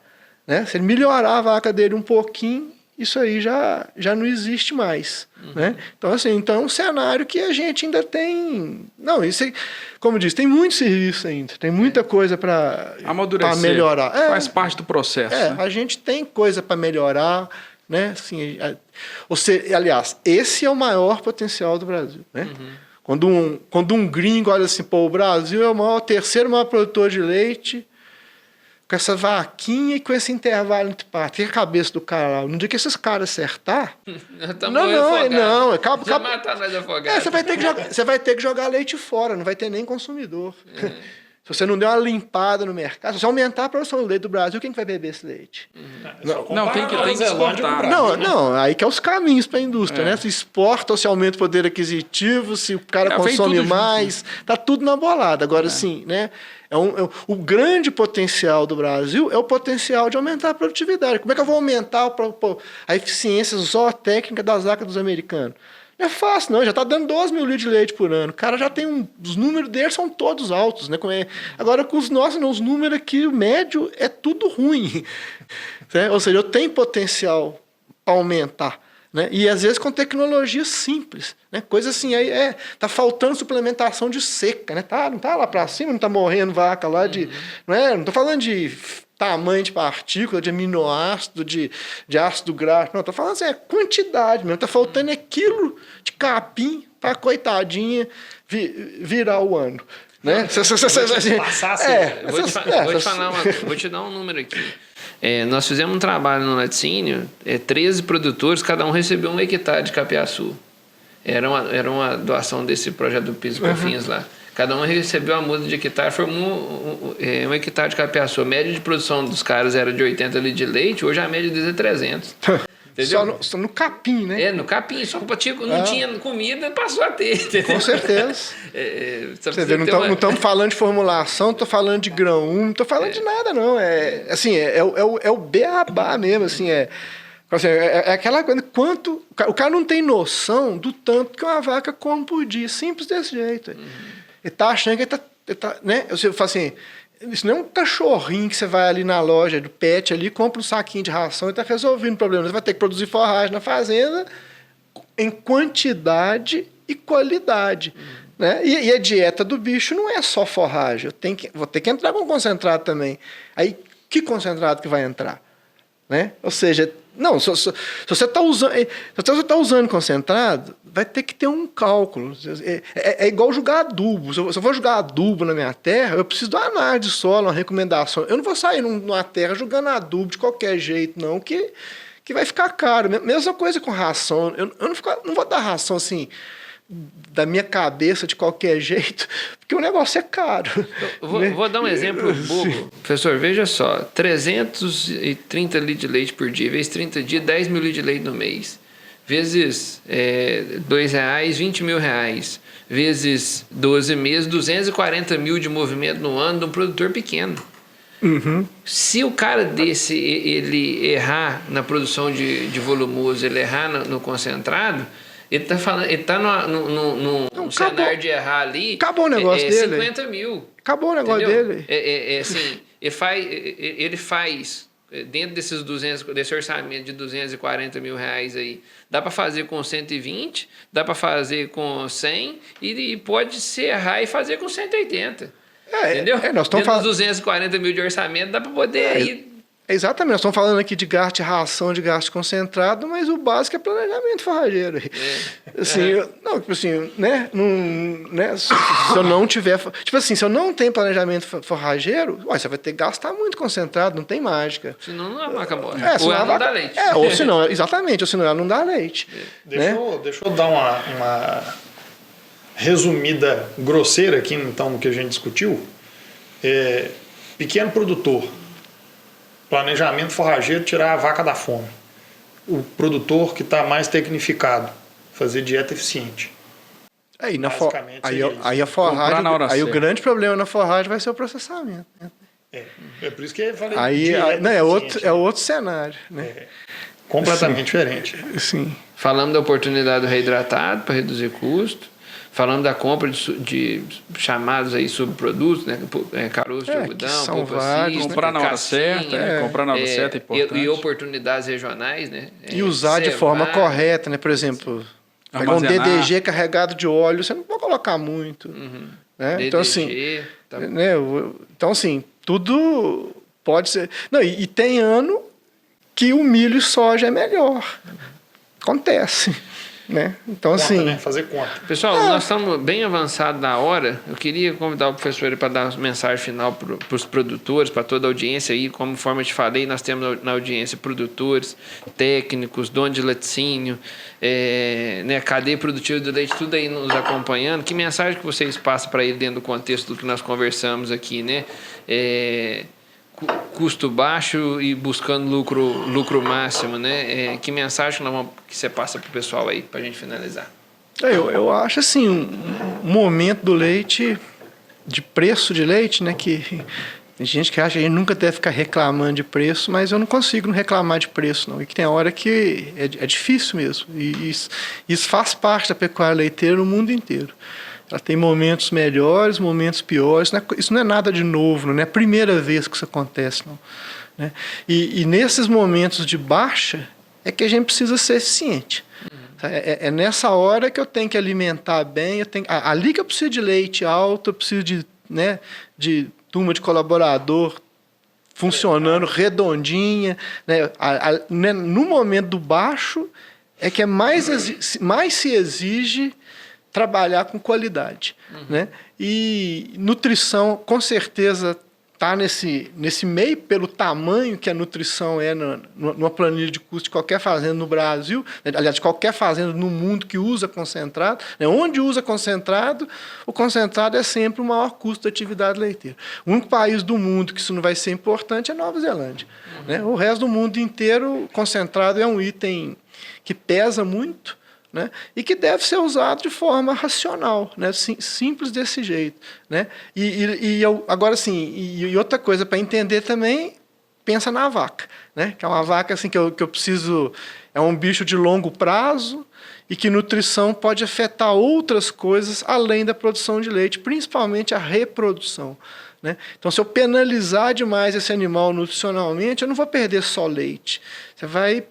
Né? Se ele melhorar a vaca dele um pouquinho, isso aí já não existe mais. Né? Então, assim, é um cenário que a gente ainda tem... Não, isso aí, como eu disse, tem muito serviço ainda, tem muita coisa para melhorar. Faz parte do processo. Né? A gente tem coisa para melhorar. Né? Assim, aliás, esse é o maior potencial do Brasil. Né? Quando um gringo olha assim, pô, o Brasil é o terceiro maior produtor de leite, com essa vaquinha e com esse intervalo entre partes. Tem a cabeça do cara lá. No dia que esses caras acertar... não. Já matar nós afogados. Você vai ter que jogar leite fora, não vai ter nem consumidor. Se você não der uma limpada no mercado, se você aumentar a produção do leite do Brasil, quem que vai beber esse leite? Não, tem que exportar. Não, aí que é os caminhos para a indústria, né? Se exporta, ou se aumenta o poder aquisitivo, se o cara consome mais, tá tudo na bolada. Agora, sim, né? O grande potencial do Brasil é o potencial de aumentar a produtividade. Como é que eu vou aumentar a eficiência zootécnica das vacas dos americanos? Não é fácil, não. Já está dando 12 mil litros de leite por ano. O cara já tem os números deles são todos altos. Né? Agora, com os nossos, os números aqui, o médio, é tudo ruim. Né? Ou seja, eu tenho potencial para aumentar. Né? E, às vezes, com tecnologia simples. Né? Coisa assim, tá faltando suplementação de seca. Né? Não está lá para cima, não está morrendo vaca lá de... Não estou falando de... tamanho de partícula, de aminoácido, de ácido graxo. Não, estou falando assim, quantidade mesmo. Está faltando quilo de capim para a coitadinha virar o ano. Né? Vou te dar um número aqui. Nós fizemos um trabalho no laticínio, 13 produtores, cada um recebeu 1 hectare de capiaçu. Era uma doação desse projeto do PIS e COFINS lá. Cada um recebeu a muda de hectare, formou 1 hectare de capiaçu. A média de produção dos caras era de 80 litros de leite, hoje a média deles é 300. Entendeu? Só no capim, né? No capim. Só que não tinha comida, passou a ter. Entendeu? Com certeza. Você vê, não estamos falando de formulação, não estou falando de grão 1, não estou falando de nada, não. É o beabá mesmo, assim, aquela coisa, o cara não tem noção do tanto que uma vaca come por dia, simples desse jeito. Ele está achando que ele tá, né? Eu falo assim, isso não é um cachorrinho que você vai ali na loja do pet ali, compra um saquinho de ração e está resolvendo o problema. Você vai ter que produzir forragem na fazenda em quantidade e qualidade. Né? E a dieta do bicho não é só forragem. Vou ter que entrar com concentrado também. Aí, que concentrado que vai entrar? Né? Ou seja, não, se você está usando concentrado, vai ter que ter um cálculo. É igual jogar adubo. Se eu vou jogar adubo na minha terra, eu preciso de uma análise de solo, uma recomendação. Eu não vou sair numa terra jogando adubo de qualquer jeito, não, que vai ficar caro. Mesma coisa com ração. Eu não vou dar ração assim da minha cabeça de qualquer jeito, porque o negócio é caro. Vou dar um exemplo bobo. Professor, veja só, 330 litros de leite por dia, vezes 30 dias, 10 mil litros de leite no mês, vezes R$2, 20 mil reais, vezes 12 meses, 240 mil de movimento no ano de um produtor pequeno. Se o cara desse, ele errar na produção de volumoso, ele errar no concentrado, ele tá num cenário de errar ali. Acabou o negócio dele. 50 mil. Acabou o negócio dele. Assim, ele faz dentro desse orçamento de 240 mil reais aí, dá para fazer com 120, dá para fazer com 100 e pode se errar e fazer com 180. Entendeu? Nós estamos falando 240 mil de orçamento, dá para poder ir. Exatamente, nós estamos falando aqui de gasto de ração, de gasto concentrado, mas o básico é planejamento forrageiro. Se eu não tiver... Tipo assim, se eu não tenho planejamento forrageiro, você vai ter que gastar muito concentrado, não tem mágica. Senão não a vaca morre. Ou ela não dá leite. Ou senão ela não dá leite. Deixa eu dar uma resumida grosseira aqui, então, no que a gente discutiu. Pequeno produtor, planejamento forrageiro, tirar a vaca da fome. O produtor que está mais tecnificado, fazer dieta eficiente. Aí a forragem, aí o grande problema na forragem vai ser o processamento. Né? É por isso que eu falei. É outro cenário. Né? Completamente diferente. Sim. Falamos da oportunidade do reidratado para reduzir custo. Falamos da compra de chamados aí subprodutos, né? Caroço de algodão, polpa cis, comprar na hora certa, comprar na hora certa é importante. E oportunidades regionais, né? E usar de forma correta, né? Por exemplo, pegar um DDG carregado de óleo, você não pode colocar muito. Né? DDG, então, assim, tá, né? Então, assim, tudo pode ser... Não, e tem ano que o milho e soja é melhor. Acontece. Né? Então, conta, assim... Né? Fazer conta. Pessoal, nós estamos bem avançados na hora. Eu queria convidar o professor para dar uma mensagem final para os produtores, para toda a audiência aí. Como forma te falei, nós temos na audiência produtores, técnicos, dono de laticínio, né, cadeia produtiva do leite, tudo aí nos acompanhando. Que mensagem que vocês passam para ele dentro do contexto do que nós conversamos aqui, né? Custo baixo e buscando lucro máximo, né? Que mensagem que você passa para o pessoal aí, para a gente finalizar? Eu acho assim, um momento do leite, de preço de leite, né? Que tem gente que acha que a gente nunca deve ficar reclamando de preço, mas eu não consigo não reclamar de preço, não. E que tem hora que é difícil mesmo. E isso faz parte da pecuária leiteira no mundo inteiro. Ela tem momentos melhores, momentos piores. Isso não é nada de novo, não é a primeira vez que isso acontece, não. Né? E nesses momentos de baixa é que a gente precisa ser eficiente. É nessa hora que eu tenho que alimentar bem. Ali que eu preciso de leite alto, eu preciso de turma de colaborador funcionando redondinha. Né? No momento do baixo é que mais se exige trabalhar com qualidade. Né? E nutrição, com certeza, está nesse meio pelo tamanho que a nutrição é numa planilha de custo de qualquer fazenda no Brasil, aliás, de qualquer fazenda no mundo que usa concentrado. Né? Onde usa concentrado, o concentrado é sempre o maior custo da atividade leiteira. O único país do mundo que isso não vai ser importante é Nova Zelândia. Né? O resto do mundo inteiro, concentrado é um item que pesa muito, né? E que deve ser usado de forma racional, né? Simples desse jeito. Né? Agora, assim, e outra coisa, para entender também, pensa na vaca. Né? Que é uma vaca assim, que eu preciso... É um bicho de longo prazo e que nutrição pode afetar outras coisas além da produção de leite, principalmente a reprodução. Né? Então, se eu penalizar demais esse animal nutricionalmente, eu não vou perder só leite. Você vai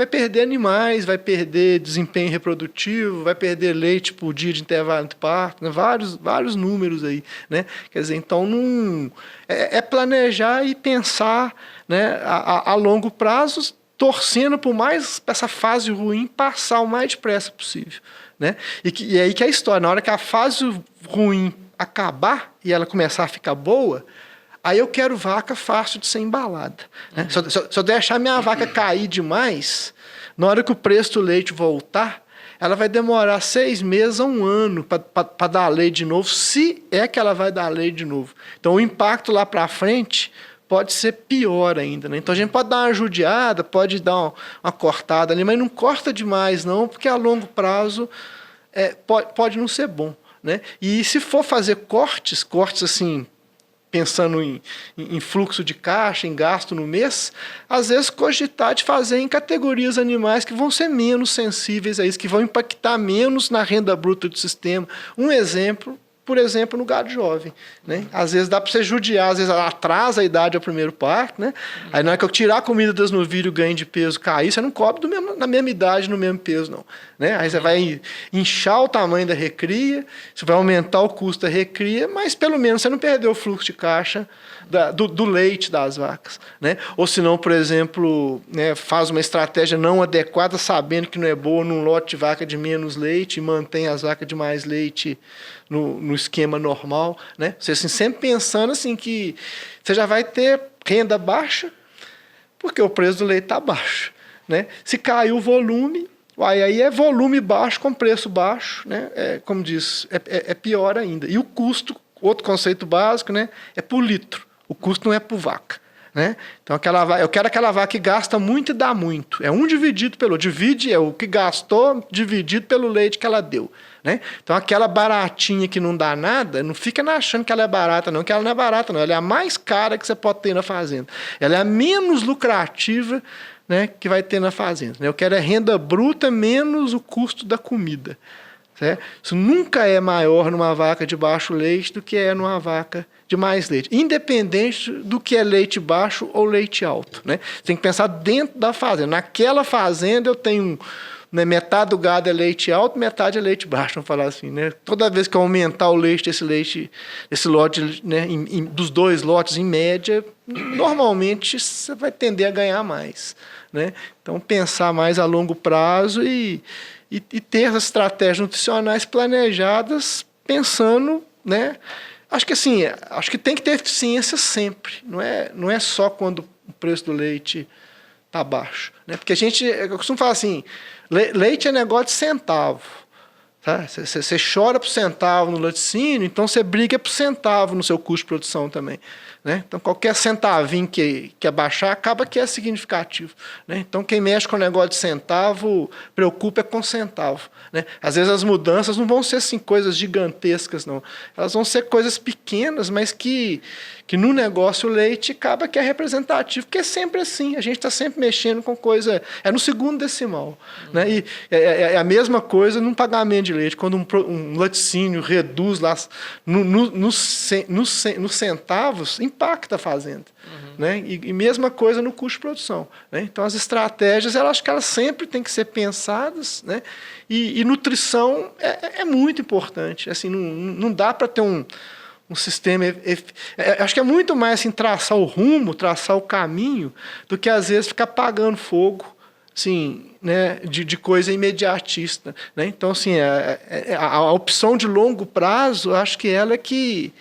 perder animais, vai perder desempenho reprodutivo, vai perder leite por dia de intervalo entre parto, né? vários números aí. Né? Quer dizer, então é planejar e pensar, né, a longo prazo, torcendo por mais essa fase ruim passar o mais depressa possível. Né? E aí que é a história, na hora que a fase ruim acabar e ela começar a ficar boa, aí eu quero vaca fácil de ser embalada. Né? Se eu deixar minha vaca cair demais, na hora que o preço do leite voltar, ela vai demorar 6 meses a 1 ano para dar leite de novo, se é que ela vai dar leite de novo. Então, o impacto lá para frente pode ser pior ainda. Né? Então, a gente pode dar uma judiada, pode dar uma cortada ali, mas não corta demais, não, porque a longo prazo pode não ser bom. Né? E se for fazer cortes assim, pensando em fluxo de caixa, em gasto no mês, às vezes cogitar de fazer em categorias animais que vão ser menos sensíveis a isso, que vão impactar menos na renda bruta do sistema. Um exemplo, por exemplo, no gado jovem. Né? Às vezes dá para você judiar, às vezes atrasa a idade ao primeiro parto, né? Aí na hora que eu tirar a comida das novilhas, o ganho de peso cair, você não cobre na mesma idade, no mesmo peso, não. Né? Aí você vai inchar o tamanho da recria, você vai aumentar o custo da recria, mas pelo menos você não perdeu o fluxo de caixa do leite das vacas. Né? Ou se não, por exemplo, né, faz uma estratégia não adequada, sabendo que não é boa num lote de vaca de menos leite e mantém as vacas de mais leite no esquema normal. Né? Você assim, sempre pensando assim, que você já vai ter renda baixa, porque o preço do leite está baixo. Né? Se cair o volume, aí é volume baixo com preço baixo, né? Como diz, é pior ainda. E o custo, outro conceito básico, né? É por litro. O custo não é por vaca. Né? Então, eu quero aquela vaca que gasta muito e dá muito. É um dividido pelo... Divide é o que gastou dividido pelo leite que ela deu. Né? Então, aquela baratinha que não dá nada, não fica achando que ela é barata, não, que ela não é barata, não. Ela é a mais cara que você pode ter na fazenda. Ela é a menos lucrativa, né, que vai ter na fazenda. Eu quero a renda bruta menos o custo da comida. Certo? Isso nunca é maior numa vaca de baixo leite do que é numa vaca de mais leite, independente do que é leite baixo ou leite alto. Né? Você tem que pensar dentro da fazenda. Naquela fazenda eu tenho... Né, metade do gado é leite alto, metade é leite baixo, vamos falar assim. Né? Toda vez que eu aumentar o leite esse lote, né, dos 2 lotes em média, normalmente você vai tender a ganhar mais. Né? Então, pensar mais a longo prazo e ter as estratégias nutricionais planejadas pensando... Né? Acho que assim, acho que tem que ter eficiência sempre. Não é só quando o preço do leite está baixo. Né? Porque eu costumo falar assim, leite é negócio de centavo. Tá? Você chora por centavo no laticínio, então você briga por centavo no seu custo de produção também. Né? Então, qualquer centavinho que abaixar, acaba que é significativo. Né? Então, quem mexe com o negócio de centavo, preocupa com centavo. Né? Às vezes, as mudanças não vão ser assim, coisas gigantescas, não. Elas vão ser coisas pequenas, mas que no negócio o leite acaba que é representativo, porque é sempre assim. A gente está sempre mexendo com coisa... É no segundo decimal. Né? E é a mesma coisa num pagamento de leite. Quando um laticínio reduz lá nos centavos, impacta a fazenda. Né? E mesma coisa no custo de produção. Né? Então, as estratégias, eu acho que elas sempre têm que ser pensadas. Né? E nutrição é muito importante. Assim, não dá para ter um sistema... Acho que é muito mais assim, traçar o rumo, traçar o caminho, do que, às vezes, ficar apagando fogo assim, né, de coisa imediatista. Né? Então, assim, a opção de longo prazo, acho que ela é que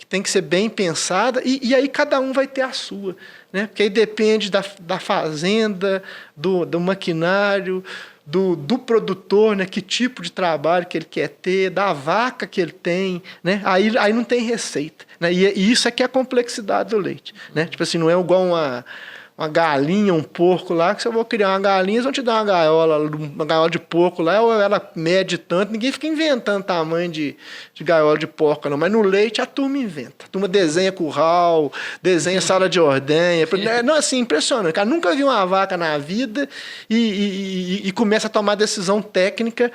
tem que ser bem pensada, e aí cada um vai ter a sua. Né? Porque aí depende da fazenda, do maquinário, do produtor, né? Que tipo de trabalho que ele quer ter, da vaca que ele tem. Né? Aí não tem receita. Né? E isso é que é a complexidade do leite. Né? Tipo assim, não é igual uma galinha, um porco lá, que se eu vou criar uma galinha, eles vão te dar uma gaiola de porco lá, ou ela mede tanto, ninguém fica inventando tamanho de gaiola de porco, não. Mas no leite a turma inventa. A turma desenha curral, desenha sala de ordenha. Não, assim, impressionante. Cara, nunca vi uma vaca na vida e começa a tomar decisão técnica.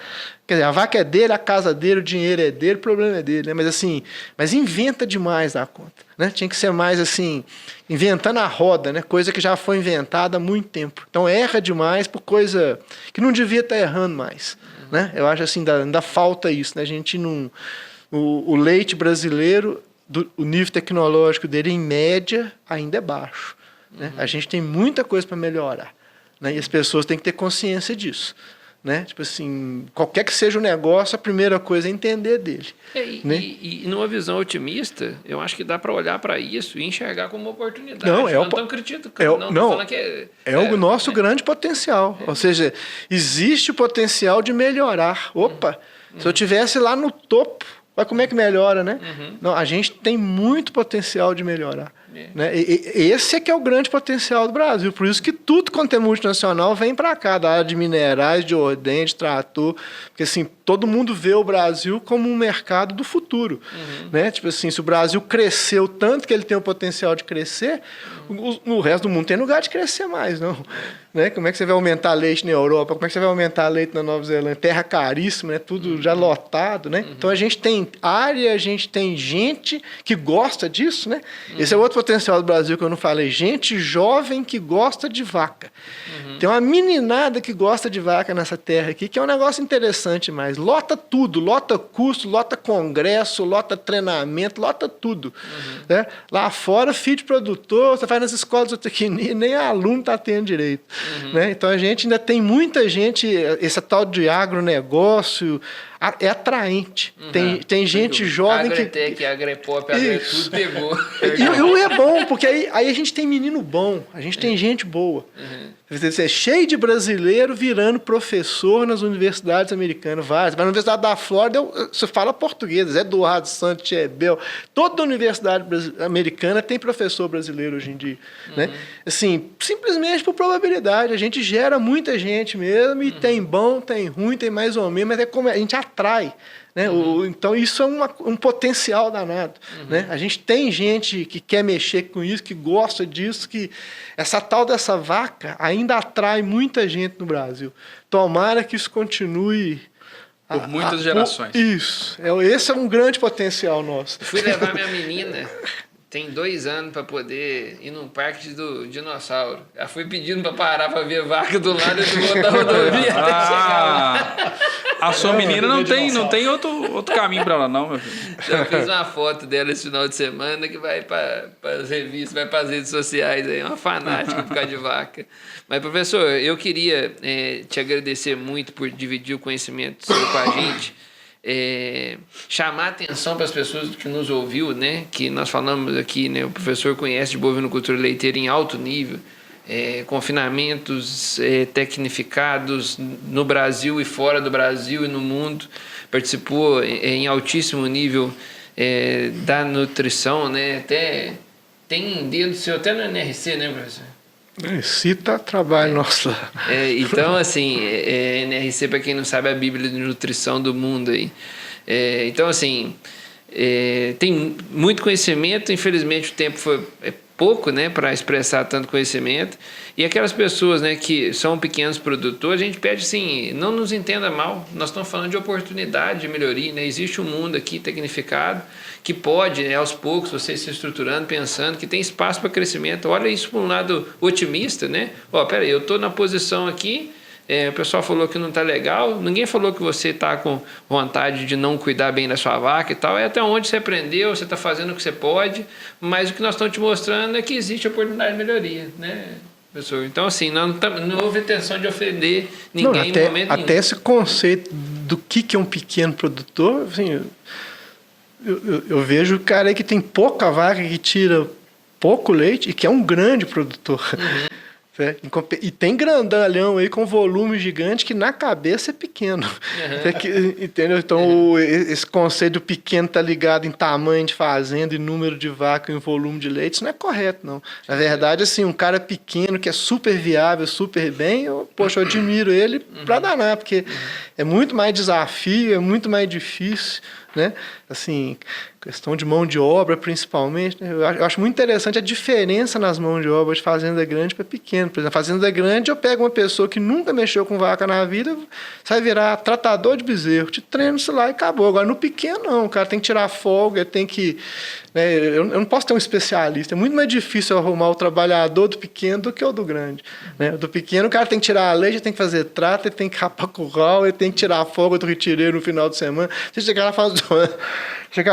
Quer dizer, a vaca é dele, a casa dele, o dinheiro é dele, o problema é dele. Né? Mas assim, inventa demais da conta. Né? Tinha que ser mais assim, inventando a roda, né? Coisa que já foi inventada há muito tempo. Então erra demais por coisa que não devia estar errando mais. Né? Eu acho assim, ainda falta isso. Né? A gente não... O leite brasileiro, o nível tecnológico dele, em média, ainda é baixo. Né? A gente tem muita coisa para melhorar. Né? E as pessoas têm que ter consciência disso. Né? Tipo assim, qualquer que seja o negócio, a primeira coisa é entender dele. Né? E numa visão otimista, eu acho que dá para olhar para isso e enxergar como uma oportunidade. Não estão criticando, falando que é o nosso grande potencial. Ou seja, existe o potencial de melhorar. Opa, se eu tivesse lá no topo, mas como é que melhora, né? Não, a gente tem muito potencial de melhorar. Né? Esse é que é o grande potencial do Brasil. Por isso que tudo quanto é multinacional vem para cá, da área de minerais, de ordem, de trator. Porque assim, todo mundo vê o Brasil como um mercado do futuro. Né? Tipo assim, se o Brasil cresceu tanto que ele tem o potencial de crescer, o resto do mundo tem lugar de crescer mais, não? Né? Como é que você vai aumentar leite na Europa? Como é que você vai aumentar leite na Nova Zelândia? Terra caríssima, né? Tudo já lotado. Né? Então a gente tem área, a gente tem gente que gosta disso. Né? Esse é outro potencial do Brasil que eu não falei. Gente jovem que gosta de vaca. Tem uma meninada que gosta de vaca nessa terra aqui, que é um negócio interessante, mas lota tudo, lota custo, lota congresso, lota treinamento, lota tudo. Né? Lá fora, filho de produtor, você faz nas escolas de zootecnia, nem aluno está tendo direito. Né? Então a gente ainda tem muita gente, esse tal de agronegócio é atraente. Tem gente jovem que agrepop, tudo pegou. E é bom, porque aí a gente tem menino bom, a gente tem gente boa. É cheio de brasileiro virando professor nas universidades americanas, várias. Mas na Universidade da Flórida, você fala português, Eduardo Santos, Ebel. Toda universidade americana tem professor brasileiro hoje em dia. Né? Assim, simplesmente por probabilidade. A gente gera muita gente mesmo, e tem bom, tem ruim, tem mais ou menos, mas é como a gente atrai. Né? Então, isso é um potencial danado. Né? A gente tem gente que quer mexer com isso, que gosta disso, que essa tal dessa vaca ainda atrai muita gente no Brasil. Tomara que isso continue por muitas gerações. Isso. Esse é um grande potencial nosso. Fui levar minha menina, tem 2 anos, para poder ir num parque do dinossauro. Ela foi pedindo para parar para ver vaca do lado do outro da rodovia até chegar lá. A sua menina não tem outro caminho para ela, não, meu filho. Eu fiz uma foto dela esse final de semana que vai para as revistas, vai para as redes sociais. É uma fanática por causa de vaca. Mas, professor, eu queria te agradecer muito por dividir o conhecimento seu com a gente. Chamar a atenção para as pessoas que nos ouviu, né? Que nós falamos aqui, né? O professor conhece de bovinocultura leiteira em alto nível. Confinamentos tecnificados no Brasil e fora do Brasil e no mundo, participou em altíssimo nível da nutrição, né? Até tem dedo seu até no NRC, né, professor? Cita trabalho nosso lá. Então, assim, NRC, para quem não sabe, é a Bíblia de Nutrição do mundo aí. Então, assim, tem muito conhecimento, infelizmente o tempo foi pouco, né, para expressar tanto conhecimento. E aquelas pessoas, né, que são pequenos produtores, a gente pede assim, não nos entenda mal, nós estamos falando de oportunidade de melhoria, né? Existe um mundo aqui tecnificado que pode, aos poucos, você se estruturando, pensando que tem espaço para crescimento. Olha isso por um lado otimista, né? Peraí, eu estou na posição aqui, o pessoal falou que não está legal, ninguém falou que você está com vontade de não cuidar bem da sua vaca e tal, até onde você aprendeu, você está fazendo o que você pode, mas o que nós estamos te mostrando é que existe oportunidade de melhoria, né, professor? Então, assim, não houve intenção de ofender ninguém em momento nenhum. Até esse conceito do que é um pequeno produtor, assim, eu vejo o cara aí que tem pouca vaca, que tira pouco leite e que é um grande produtor. E tem grandalhão aí com volume gigante que na cabeça é pequeno. Entendeu? Então, esse conceito do pequeno está ligado em tamanho de fazenda, em número de vaca, em volume de leite, isso não é correto, não. Na verdade, assim, um cara pequeno que é super viável, super bem, eu admiro ele para danar, porque é muito mais desafio, é muito mais difícil, né? Assim, questão de mão de obra, principalmente, né? Eu acho muito interessante a diferença nas mãos de obra de fazenda grande para pequena. Por exemplo, fazenda grande, eu pego uma pessoa que nunca mexeu com vaca na vida, você vai virar tratador de bezerro, te treino isso lá e acabou. Agora, no pequeno, não, o cara tem que tirar folga, tem que... Né? Eu não posso ter um especialista, é muito mais difícil eu arrumar o trabalhador do pequeno do que o do grande. Né? Do pequeno, o cara tem que tirar a leite, ele tem que fazer trato, ele tem que rapar curral, ele tem que tirar a folga do retireiro no final de semana. Você chegar lá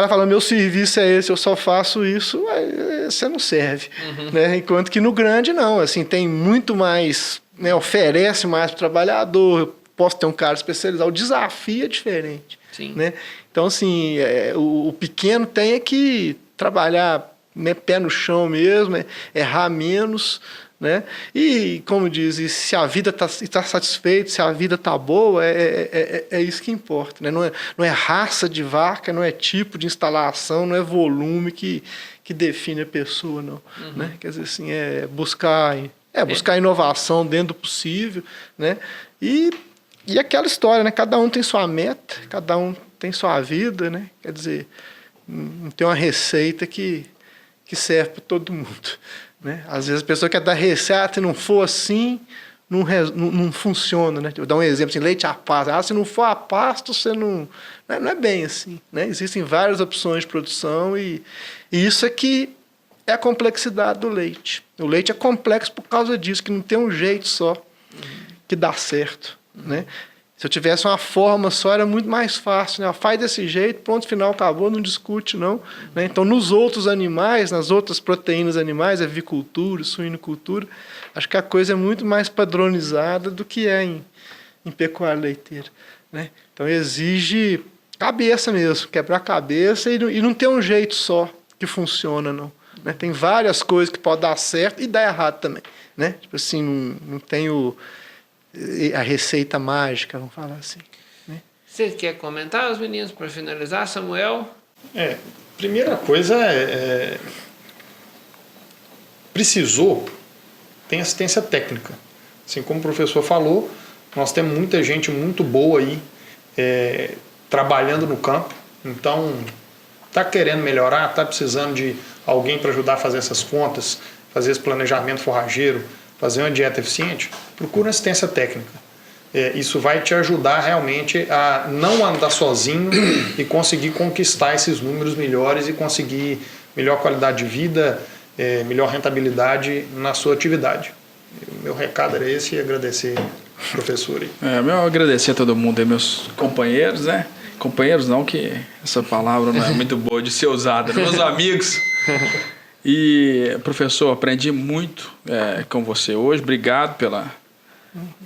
e fala, meu serviço é esse, eu só faço isso, aí você não serve. Né? Enquanto que no grande, não. Assim, tem muito mais, né? Oferece mais para o trabalhador, eu posso ter um cara especializado, o desafio é diferente. Sim. Né? Então, assim, o pequeno tem que trabalhar, né, pé no chão mesmo, errar menos, né? E, como diz, se a vida está satisfeita, se a vida está boa, é isso que importa. Né? Não é raça de vaca, não é tipo de instalação, não é volume que define a pessoa, não. Né? Quer dizer, assim, buscar inovação dentro do possível, né? E aquela história, né? Cada um tem sua meta, cada um tem sua vida, né? Quer dizer, não tem uma receita que serve para todo mundo. Né? Às vezes a pessoa quer dar receita, se não for assim, não funciona. Né? Eu vou dar um exemplo, assim, leite a pasto. Se não for a pasto, você não é bem assim. Né? Existem várias opções de produção e isso aqui é a complexidade do leite. O leite é complexo por causa disso, que não tem um jeito só que dá certo. Né? Se eu tivesse uma forma só, era muito mais fácil. Né? Faz desse jeito, ponto final, acabou, não discute, não. Né? Então, nos outros animais, nas outras proteínas animais, avicultura, suinocultura, acho que a coisa é muito mais padronizada do que é em pecuária leiteira. Né? Então, exige cabeça mesmo, quebrar a cabeça e não ter um jeito só que funciona, não. né? Tem várias coisas que podem dar certo e dar errado também, né? Tipo assim, não tem a receita mágica, vamos falar assim. Né? Você quer comentar, os meninos, para finalizar, Samuel? Primeira coisa precisou, tem assistência técnica. Assim como o professor falou, nós temos muita gente muito boa aí trabalhando no campo. Então, está querendo melhorar, está precisando de alguém para ajudar a fazer essas contas, fazer esse planejamento forrageiro, fazer uma dieta eficiente, procura assistência técnica. Isso vai te ajudar realmente a não andar sozinho e conseguir conquistar esses números melhores e conseguir melhor qualidade de vida, melhor rentabilidade na sua atividade. O meu recado era esse e agradecer ao professor aí. Eu agradecer a todo mundo, meus companheiros, né? Companheiros não, que essa palavra não é muito boa de ser usada, meus amigos. E, professor, aprendi muito com você hoje. Obrigado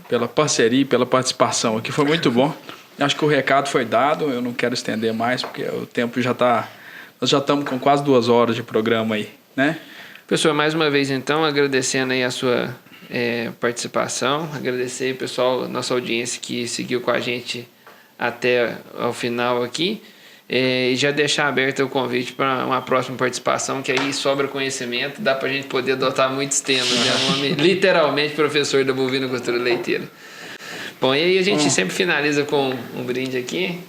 pela parceria, pela participação aqui. Foi muito bom. Acho que o recado foi dado. Eu não quero estender mais, porque o tempo já está... Nós já estamos com quase 2 horas de programa aí, né? Pessoal, mais uma vez, então, agradecendo aí a sua participação. Agradecer aí, pessoal, nossa audiência que seguiu com a gente até o final aqui. E já deixar aberto o convite para uma próxima participação, que aí sobra conhecimento, dá para a gente poder adotar muitos temas. Literalmente professor da bovinocultura leiteira. Bom, e aí a gente sempre finaliza com um brinde aqui.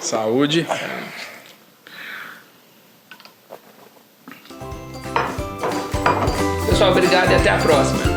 Saúde. Pessoal, obrigado e até a próxima.